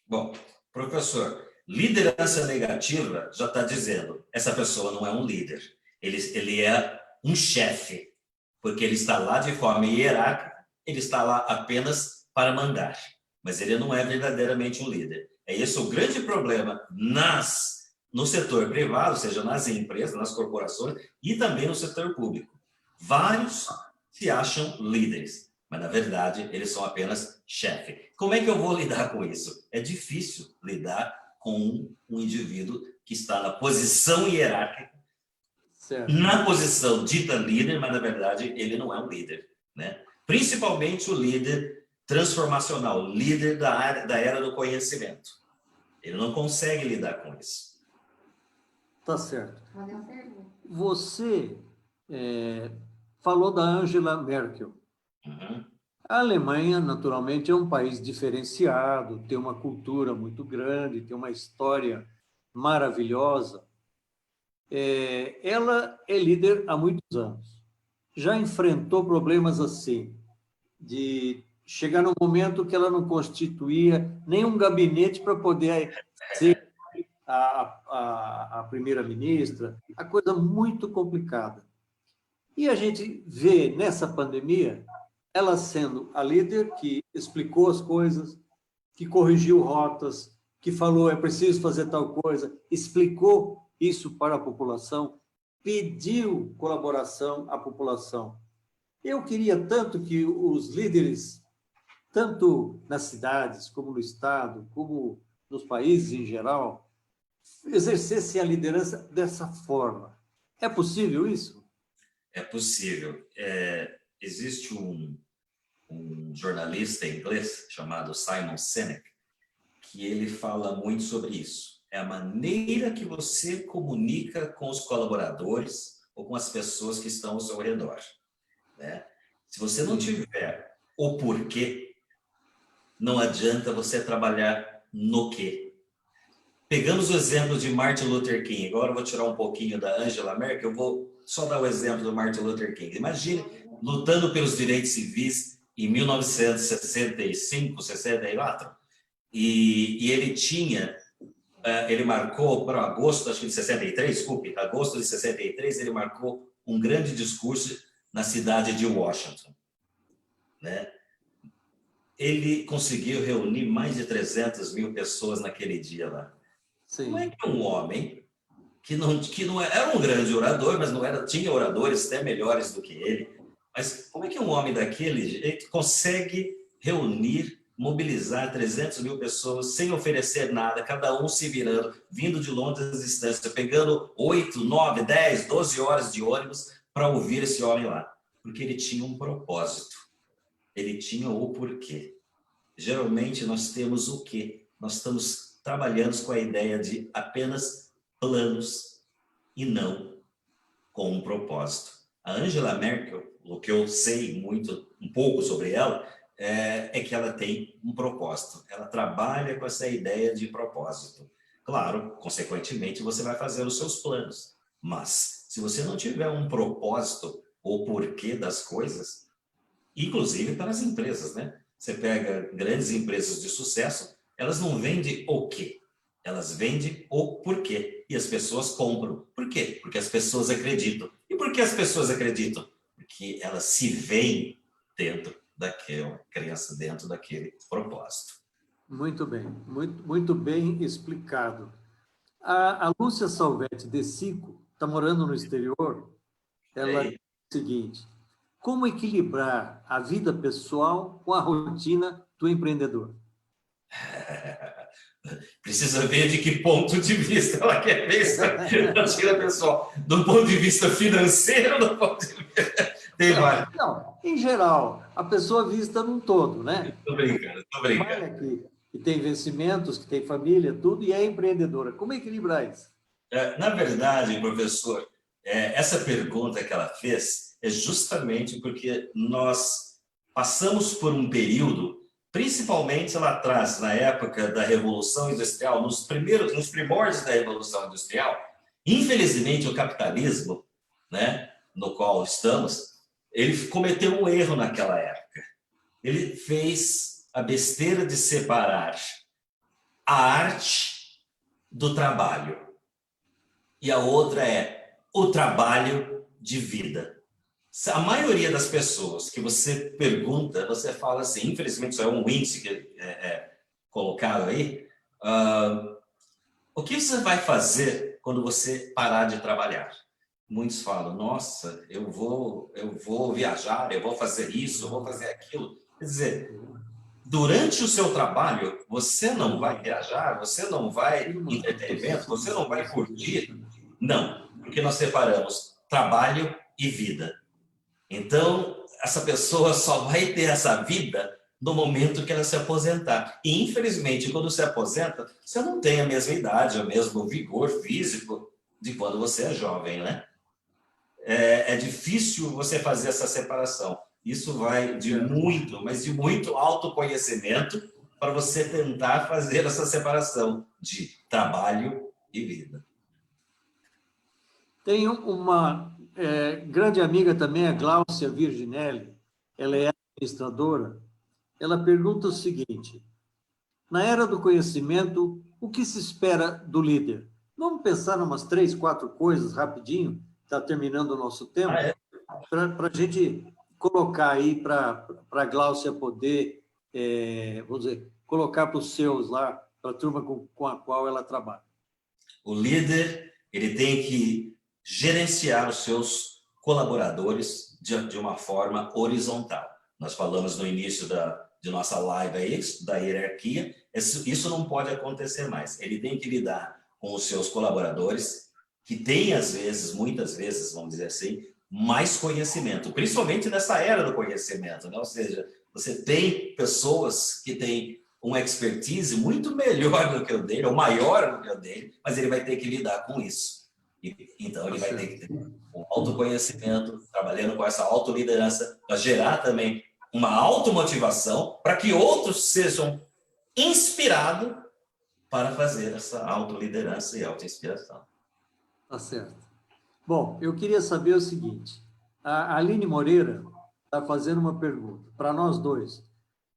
[SPEAKER 2] Bom, professor, liderança negativa já está dizendo, essa pessoa não é um líder, ele é um chefe, porque ele está lá de forma hierárquica, ele está lá apenas para mandar, mas ele não é verdadeiramente um líder. É esse o grande problema no setor privado, seja nas empresas, nas corporações e também no setor público. Vários se acham líderes, mas na verdade eles são apenas chefe. Como é que eu vou lidar com isso? É difícil lidar com um indivíduo que está na posição hierárquica,
[SPEAKER 1] certo,
[SPEAKER 2] na posição dita líder, mas na verdade ele não é um líder, né? Principalmente o líder transformacional, líder da era do conhecimento. Ele não consegue lidar com isso.
[SPEAKER 1] Tá certo. Você falou da Angela Merkel.
[SPEAKER 2] Uhum.
[SPEAKER 1] A Alemanha, naturalmente, é um país diferenciado, tem uma cultura muito grande, tem uma história maravilhosa. Ela é líder há muitos anos. Já enfrentou problemas assim, de chegar no momento que ela não constituía nenhum gabinete para poder ser a primeira-ministra, a coisa muito complicada. E a gente vê nessa pandemia ela sendo a líder que explicou as coisas, que corrigiu rotas, que falou é preciso fazer tal coisa, explicou isso para a população, pediu colaboração à população. Eu queria tanto que os líderes, tanto nas cidades, como no Estado, como nos países em geral, exercessem a liderança dessa forma. É possível isso?
[SPEAKER 2] É possível. Existe um jornalista inglês chamado Simon Sinek, que ele fala muito sobre isso. É a maneira que você comunica com os colaboradores ou com as pessoas que estão ao seu redor, né? Se você não tiver o porquê, não adianta você trabalhar no quê. Pegamos o exemplo de Martin Luther King. Agora eu vou tirar um pouquinho da Angela Merkel, eu vou só dar o exemplo do Martin Luther King. Imagine lutando pelos direitos civis em 1965, 64, e ele marcou para agosto, acho que de 63, desculpe, agosto de 63, ele marcou um grande discurso na cidade de Washington, né? Ele conseguiu reunir mais de 300 mil pessoas naquele dia lá.
[SPEAKER 1] Sim.
[SPEAKER 2] Como é que um homem que não era um grande orador, mas não era, tinha oradores até melhores do que ele, mas como é que um homem daquele jeito consegue reunir, mobilizar 300 mil pessoas sem oferecer nada, cada um se virando, vindo de longas distâncias, pegando 8, 9, 10, 12 horas de ônibus para ouvir esse homem lá? Porque ele tinha um propósito, ele tinha o porquê. Geralmente nós temos o quê? Nós estamos trabalhando com a ideia de apenas planos e não com um propósito. A Angela Merkel, o que eu sei um pouco sobre ela, é que ela tem um propósito. Ela trabalha com essa ideia de propósito. Claro, consequentemente, você vai fazer os seus planos. Mas, se você não tiver um propósito ou porquê das coisas, inclusive para as empresas, né? Você pega grandes empresas de sucesso, elas não vendem o quê? Elas vendem o porquê. E as pessoas compram. Por quê? Porque as pessoas acreditam. E por que as pessoas acreditam? Porque elas se veem dentro daquela crença, dentro daquele propósito.
[SPEAKER 1] Muito bem, muito bem explicado. A Lúcia Salvetti de Sico está morando no exterior. Ela diz o seguinte: como equilibrar a vida pessoal com a rotina do empreendedor?
[SPEAKER 2] Precisa ver de que ponto de vista ela quer ver isso. Tira, pessoal, do ponto de vista financeiro, do ponto de vista... Tem mais.
[SPEAKER 1] Não, em geral, a pessoa vista num todo, né?
[SPEAKER 2] Estou brincando, estou brincando.
[SPEAKER 1] Trabalha aqui, que tem vencimentos, que tem família, tudo, e é empreendedora. Como equilibrar isso?
[SPEAKER 2] Na verdade, professor, essa pergunta que ela fez é justamente porque nós passamos por um período, principalmente lá atrás, na época da Revolução Industrial, nos primórdios da Revolução Industrial, infelizmente o capitalismo, né, no qual estamos, ele cometeu um erro naquela época. Ele fez a besteira de separar a arte do trabalho. E a outra é o trabalho de vida. A maioria das pessoas que você pergunta, você fala assim, infelizmente isso é um índice que é colocado aí, o que você vai fazer quando você parar de trabalhar? Muitos falam, nossa, eu vou viajar, eu vou fazer isso, eu vou fazer aquilo. Quer dizer, durante o seu trabalho, você não vai viajar, você não vai entretenimento, você não vai curtir. Não, porque nós separamos trabalho e vida. Então, essa pessoa só vai ter essa vida no momento que ela se aposentar. E, infelizmente, quando se aposenta, você não tem a mesma idade, o mesmo vigor físico de quando você é jovem, né? É difícil você fazer essa separação. Isso vai de muito, mas de muito autoconhecimento para você tentar fazer essa separação de trabalho e vida.
[SPEAKER 1] Tem uma grande amiga também, a Gláucia Virginelli, ela é administradora, ela pergunta o seguinte, na era do conhecimento, o que se espera do líder? Vamos pensar em umas 3, 4 coisas rapidinho, está terminando o nosso tempo, para a gente colocar aí para a Gláucia poder, vamos dizer, colocar para os seus lá, para a turma com a qual ela trabalha.
[SPEAKER 2] O líder, ele tem que gerenciar os seus colaboradores de uma forma horizontal. Nós falamos no início de nossa live aí, da hierarquia, isso não pode acontecer mais. Ele tem que lidar com os seus colaboradores, que têm, às vezes, muitas vezes, vamos dizer assim, mais conhecimento, principalmente nessa era do conhecimento, né? Ou seja, você tem pessoas que têm uma expertise muito melhor do que o dele, ou maior do que o dele, mas ele vai ter que lidar com isso. Então, ele vai ter que ter um autoconhecimento, trabalhando com essa autoliderança, para gerar também uma automotivação, para que outros sejam inspirados para fazer essa autoliderança e autoinspiração.
[SPEAKER 1] Tá certo. Bom, eu queria saber o seguinte, a Aline Moreira está fazendo uma pergunta para nós dois.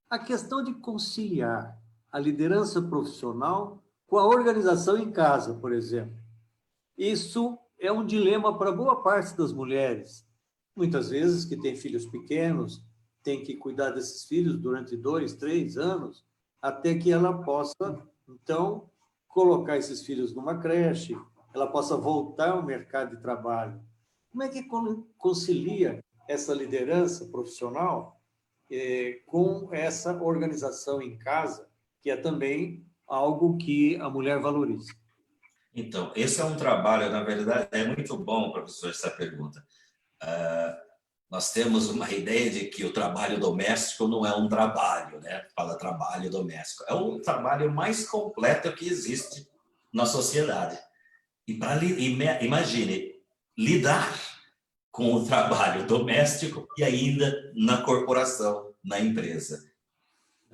[SPEAKER 1] A questão de conciliar a liderança profissional com a organização em casa, por exemplo. Isso é um dilema para boa parte das mulheres. Muitas vezes que têm filhos pequenos, tem que cuidar desses filhos durante 2, 3 anos, até que ela possa, então, colocar esses filhos numa creche, ela possa voltar ao mercado de trabalho. Como é que concilia essa liderança profissional com essa organização em casa, que é também algo que a mulher valoriza?
[SPEAKER 2] Então, esse é um trabalho, na verdade, é muito bom, professor, essa pergunta. Nós temos uma ideia de que o trabalho doméstico não é um trabalho, né? Fala trabalho doméstico. É o trabalho mais completo que existe na sociedade. Imagine, lidar com o trabalho doméstico e ainda na corporação, na empresa.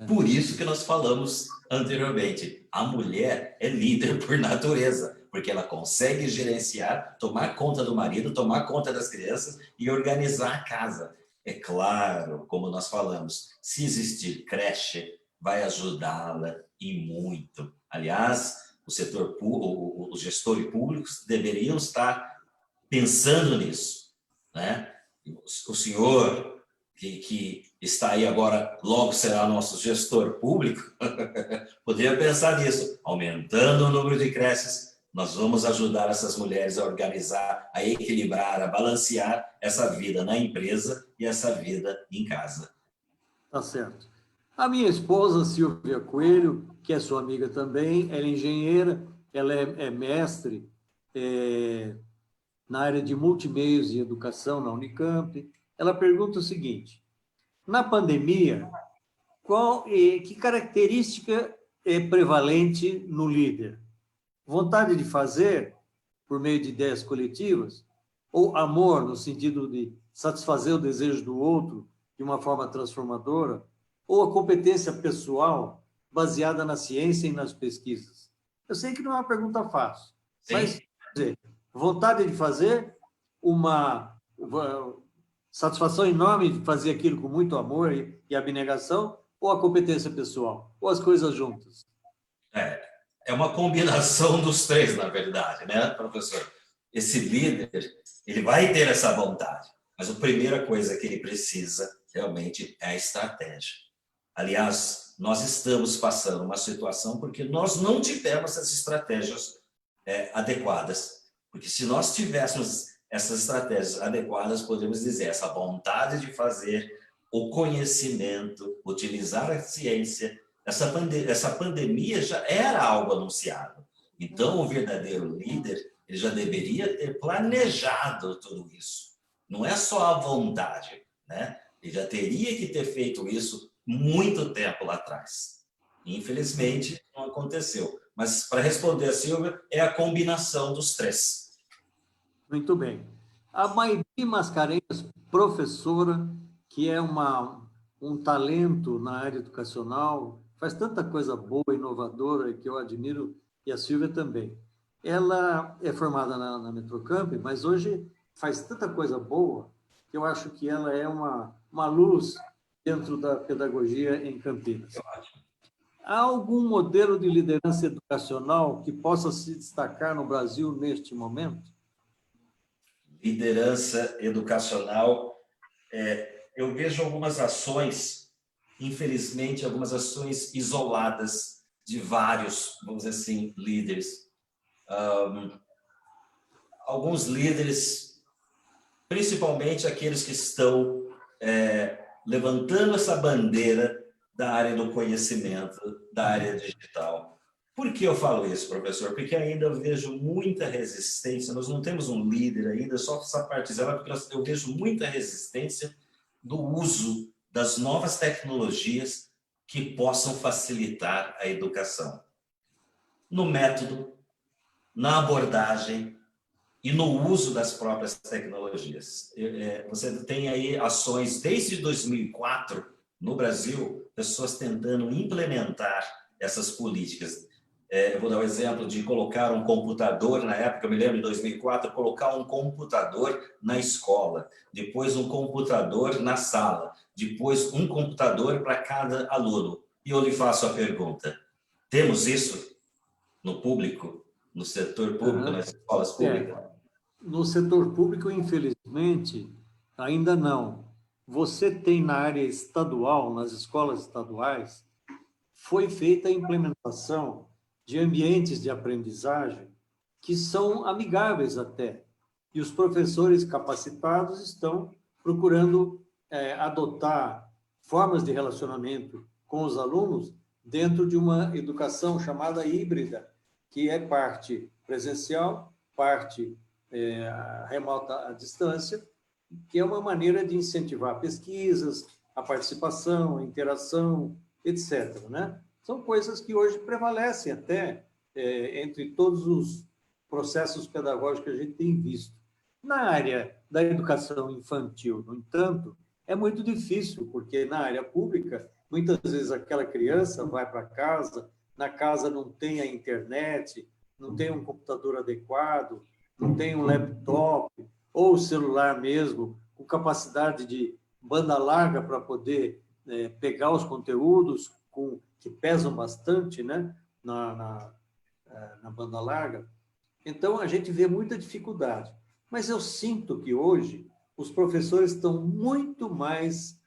[SPEAKER 2] Por isso que nós falamos anteriormente, a mulher é líder por natureza, porque ela consegue gerenciar, tomar conta do marido, tomar conta das crianças e organizar a casa. É claro, como nós falamos, se existir creche, vai ajudá-la e muito. Aliás, os gestores públicos deveriam estar pensando nisso, né? O senhor que está aí agora, logo será nosso gestor público, poderia pensar nisso, aumentando o número de creches, nós vamos ajudar essas mulheres a organizar, a equilibrar, a balancear essa vida na empresa e essa vida em casa.
[SPEAKER 1] Tá certo. A minha esposa, Silvia Coelho, que é sua amiga também, ela é engenheira, ela é mestre na área de multimeios e educação na Unicamp. Ela pergunta o seguinte, na pandemia, que característica é prevalente no líder? Vontade de fazer por meio de ideias coletivas, ou amor no sentido de satisfazer o desejo do outro de uma forma transformadora, ou a competência pessoal baseada na ciência e nas pesquisas. Eu sei que não é uma pergunta fácil,
[SPEAKER 2] Sim.
[SPEAKER 1] mas quer dizer, vontade de fazer, uma satisfação enorme de fazer aquilo com muito amor e abnegação, ou a competência pessoal, ou as coisas juntas?
[SPEAKER 2] É uma combinação dos três, na verdade, né, professor? Esse líder, ele vai ter essa vontade, mas a primeira coisa que ele precisa realmente é a estratégia. Aliás, nós estamos passando uma situação porque nós não tivemos essas estratégias adequadas. Porque se nós tivéssemos essas estratégias adequadas, podemos dizer, essa vontade de fazer, o conhecimento, utilizar a ciência, essa pandemia já era algo anunciado. Então, o verdadeiro líder, ele já deveria ter planejado tudo isso. Não é só a vontade, né? Ele já teria que ter feito isso muito tempo lá atrás. Infelizmente, não aconteceu. Mas, para responder a Silvia, é a combinação dos três.
[SPEAKER 1] Muito bem. A Mairi Mascarenhas, professora, que é um talento na área educacional, faz tanta coisa boa, inovadora, que eu admiro, e a Silvia também. Ela é formada na Metrocamp, mas hoje faz tanta coisa boa que eu acho que ela é uma luz dentro da pedagogia em Campinas. Há algum modelo de liderança educacional que possa se destacar no Brasil neste momento?
[SPEAKER 2] Liderança educacional, eu vejo algumas ações, infelizmente, algumas ações isoladas de vários, vamos dizer assim, líderes. Alguns líderes, principalmente aqueles que estão levantando essa bandeira da área do conhecimento, da área digital. Por que eu falo isso, professor? Porque ainda eu vejo muita resistência, nós não temos um líder ainda, só essa partizela, porque eu vejo muita resistência do uso das novas tecnologias que possam facilitar a educação. No método, na abordagem e no uso das próprias tecnologias. Você tem aí ações desde 2004, no Brasil, pessoas tentando implementar essas políticas. Eu vou dar o exemplo de colocar um computador, na época, eu me lembro de 2004, colocar um computador na escola, depois um computador na sala, depois um computador para cada aluno. E eu lhe faço a pergunta, temos isso no público, no setor público, nas escolas públicas?
[SPEAKER 1] No setor público, infelizmente, ainda não. Você tem na área estadual, nas escolas estaduais, foi feita a implementação de ambientes de aprendizagem que são amigáveis até. E os professores capacitados estão procurando adotar formas de relacionamento com os alunos dentro de uma educação chamada híbrida, que é parte presencial, parte remota à distância, que é uma maneira de incentivar pesquisas, a participação, a interação, etc. Né? São coisas que hoje prevalecem até entre todos os processos pedagógicos que a gente tem visto. Na área da educação infantil, no entanto, é muito difícil, porque na área pública, muitas vezes aquela criança vai para casa, na casa não tem a internet, não tem um computador adequado, não tem um laptop, ou celular mesmo, com capacidade de banda larga para poder pegar os conteúdos que pesam bastante, né, na banda larga. Então, a gente vê muita dificuldade. Mas eu sinto que hoje os professores estão muito mais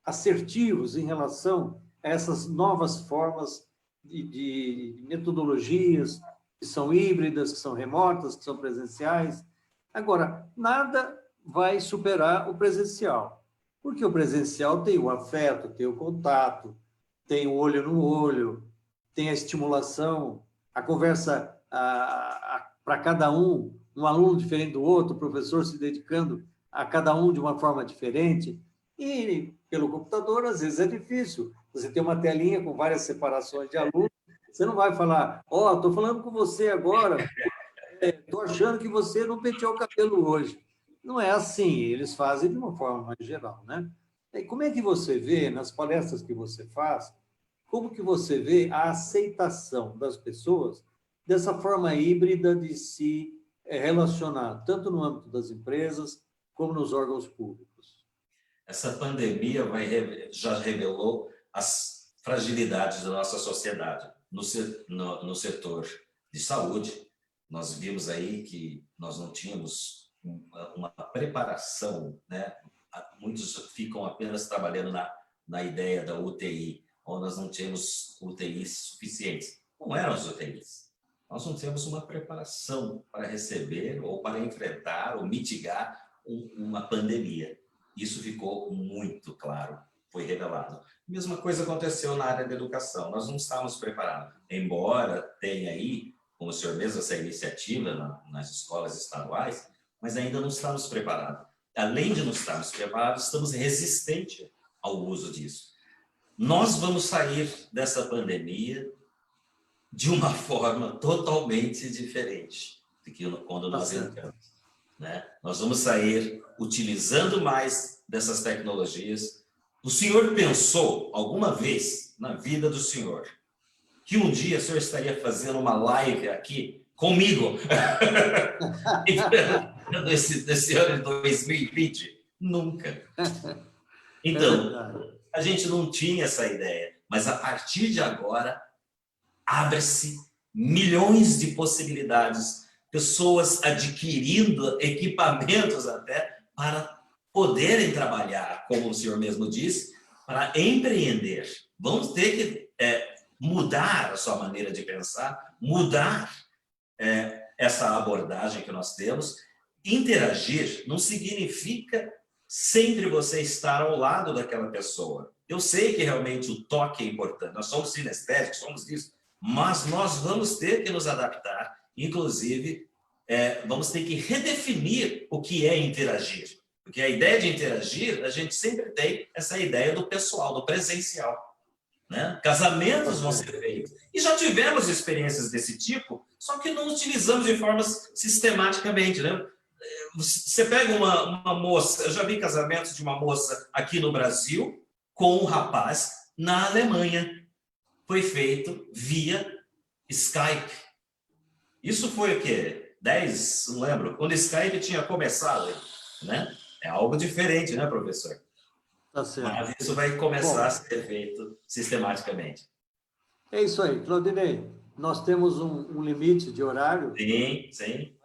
[SPEAKER 1] assertivos em relação a essas novas formas de metodologias que são híbridas, que são remotas, que são presenciais. Agora, nada vai superar o presencial, porque o presencial tem o afeto, tem o contato, tem o olho no olho, tem a estimulação, a conversa para cada um aluno diferente do outro, o professor se dedicando a cada um de uma forma diferente. E pelo computador, às vezes, é difícil. Você tem uma telinha com várias separações de alunos, você não vai falar, estou falando com você agora, estou achando que você não penteou o cabelo hoje. Não é assim, eles fazem de uma forma mais geral, né? E como é que você vê, nas palestras que você faz, como que você vê a aceitação das pessoas dessa forma híbrida de se relacionar, tanto no âmbito das empresas, como nos órgãos públicos?
[SPEAKER 2] Essa pandemia já revelou as fragilidades da nossa sociedade. No setor de saúde, nós vimos aí que nós não tínhamos uma preparação, né? Muitos ficam apenas trabalhando na ideia da UTI, ou nós não tínhamos UTIs suficientes. Não eram as UTIs. Nós não temos uma preparação para receber ou para enfrentar ou mitigar uma pandemia. Isso ficou muito claro, foi revelado. A mesma coisa aconteceu na área da educação. Nós não estávamos preparados. Embora tenha aí, como o senhor mesmo, essa iniciativa nas escolas estaduais, mas ainda não estamos preparados. Além de não estarmos preparados, estamos resistentes ao uso disso. Nós vamos sair dessa pandemia de uma forma totalmente diferente do que quando nós entramos, né? Nós vamos sair utilizando mais dessas tecnologias. O senhor pensou alguma vez na vida do senhor que um dia o senhor estaria fazendo uma live aqui comigo nesse ano de 2020? Nunca. Então, a gente não tinha essa ideia, mas a partir de agora abre-se milhões de possibilidades, pessoas adquirindo equipamentos até para poderem trabalhar, como o senhor mesmo disse, para empreender. Vamos ter que mudar a sua maneira de pensar, mudar essa abordagem que nós temos. Interagir não significa sempre você estar ao lado daquela pessoa. Eu sei que realmente o toque é importante, nós somos sinestésicos, somos isso, mas nós vamos ter que nos adaptar, inclusive vamos ter que redefinir o que é interagir. Porque a ideia de interagir, a gente sempre tem essa ideia do pessoal, do presencial, né? Casamentos vão ser feitos. E já tivemos experiências desse tipo, só que não utilizamos de forma sistematicamente, né? Você pega uma moça, eu já vi casamentos de uma moça aqui no Brasil com um rapaz na Alemanha. Foi feito via Skype. Isso foi o quê? 10, não lembro, quando o Skype tinha começado, né? É algo diferente, né, professor?
[SPEAKER 1] Tá certo.
[SPEAKER 2] Mas isso vai começar a ser feito sistematicamente.
[SPEAKER 1] É isso aí, Claudinei. Nós temos um limite de horário.
[SPEAKER 2] Sim, sim.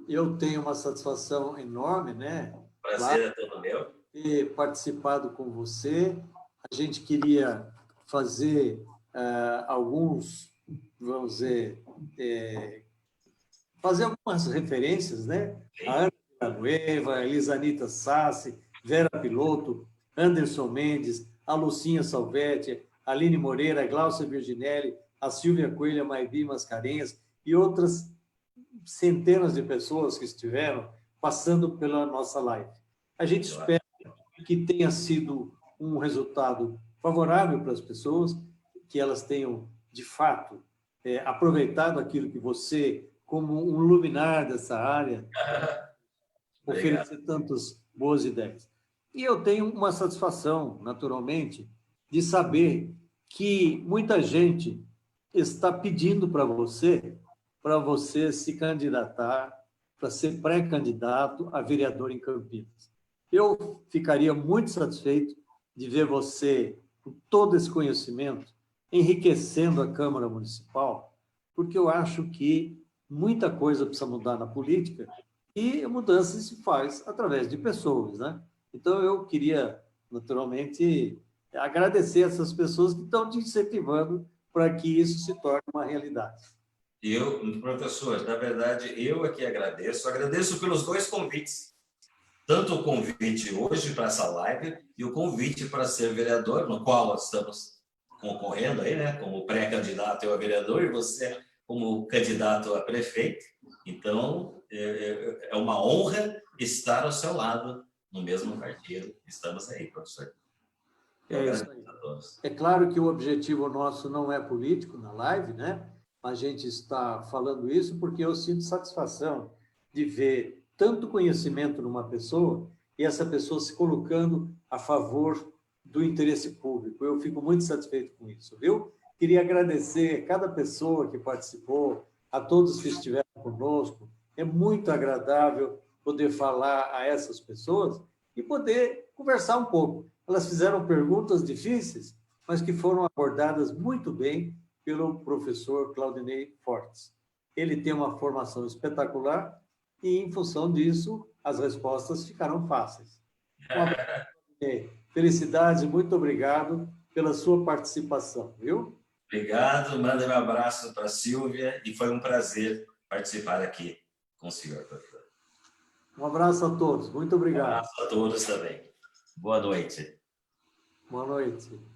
[SPEAKER 1] Eu tenho uma satisfação enorme, né?
[SPEAKER 2] Prazer é todo meu.
[SPEAKER 1] Ter participado com você. A gente queria fazer alguns, vamos dizer, fazer algumas referências, né?
[SPEAKER 2] Sim.
[SPEAKER 1] A Ana Villanueva, a Elisanita Sassi, Vera Piloto, Anderson Mendes, a Lucinha Salvetti, a Aline Moreira, a Glaucia Virginelli, a Silvia Coelho, a Maibi Mascarenhas e outras centenas de pessoas que estiveram passando pela nossa live. A gente espera que tenha sido um resultado favorável para as pessoas, que elas tenham, de fato, aproveitado aquilo que você, como um luminar dessa área, oferecer tantas boas ideias. E eu tenho uma satisfação, naturalmente, de saber que muita gente está pedindo para você se candidatar, para ser pré-candidato a vereador em Campinas. Eu ficaria muito satisfeito de ver você, com todo esse conhecimento, enriquecendo a Câmara Municipal, porque eu acho que muita coisa precisa mudar na política e a mudança se faz através de pessoas, né? Então, eu queria, naturalmente, agradecer essas pessoas que estão te incentivando para que isso se torne uma realidade.
[SPEAKER 2] Professor, na verdade, eu aqui agradeço pelos dois convites. Tanto o convite hoje para essa live e o convite para ser vereador, no qual nós estamos concorrendo aí, né? Como pré-candidato eu a vereador e você como candidato a prefeito. Então, é uma honra estar ao seu lado no mesmo partido. Estamos aí, professor.
[SPEAKER 1] É isso aí. É claro que o objetivo nosso não é político na live, né? a gente está falando isso porque eu sinto satisfação de ver tanto conhecimento numa pessoa e essa pessoa se colocando a favor do interesse público. Eu fico muito satisfeito com isso, viu? Queria agradecer a cada pessoa que participou, a todos que estiveram conosco. É muito agradável poder falar a essas pessoas e poder conversar um pouco. Elas fizeram perguntas difíceis, mas que foram abordadas muito bem pelo professor Claudinei Fortes. Ele tem uma formação espetacular e, em função disso, as respostas ficaram fáceis. Um abraço, Claudinei. Felicidades, muito obrigado pela sua participação, viu?
[SPEAKER 2] Obrigado, manda um abraço para a Silvia e foi um prazer participar aqui com o senhor, professor.
[SPEAKER 1] Um abraço a todos, muito obrigado.
[SPEAKER 2] Um abraço a todos também. Boa noite.
[SPEAKER 1] Boa noite.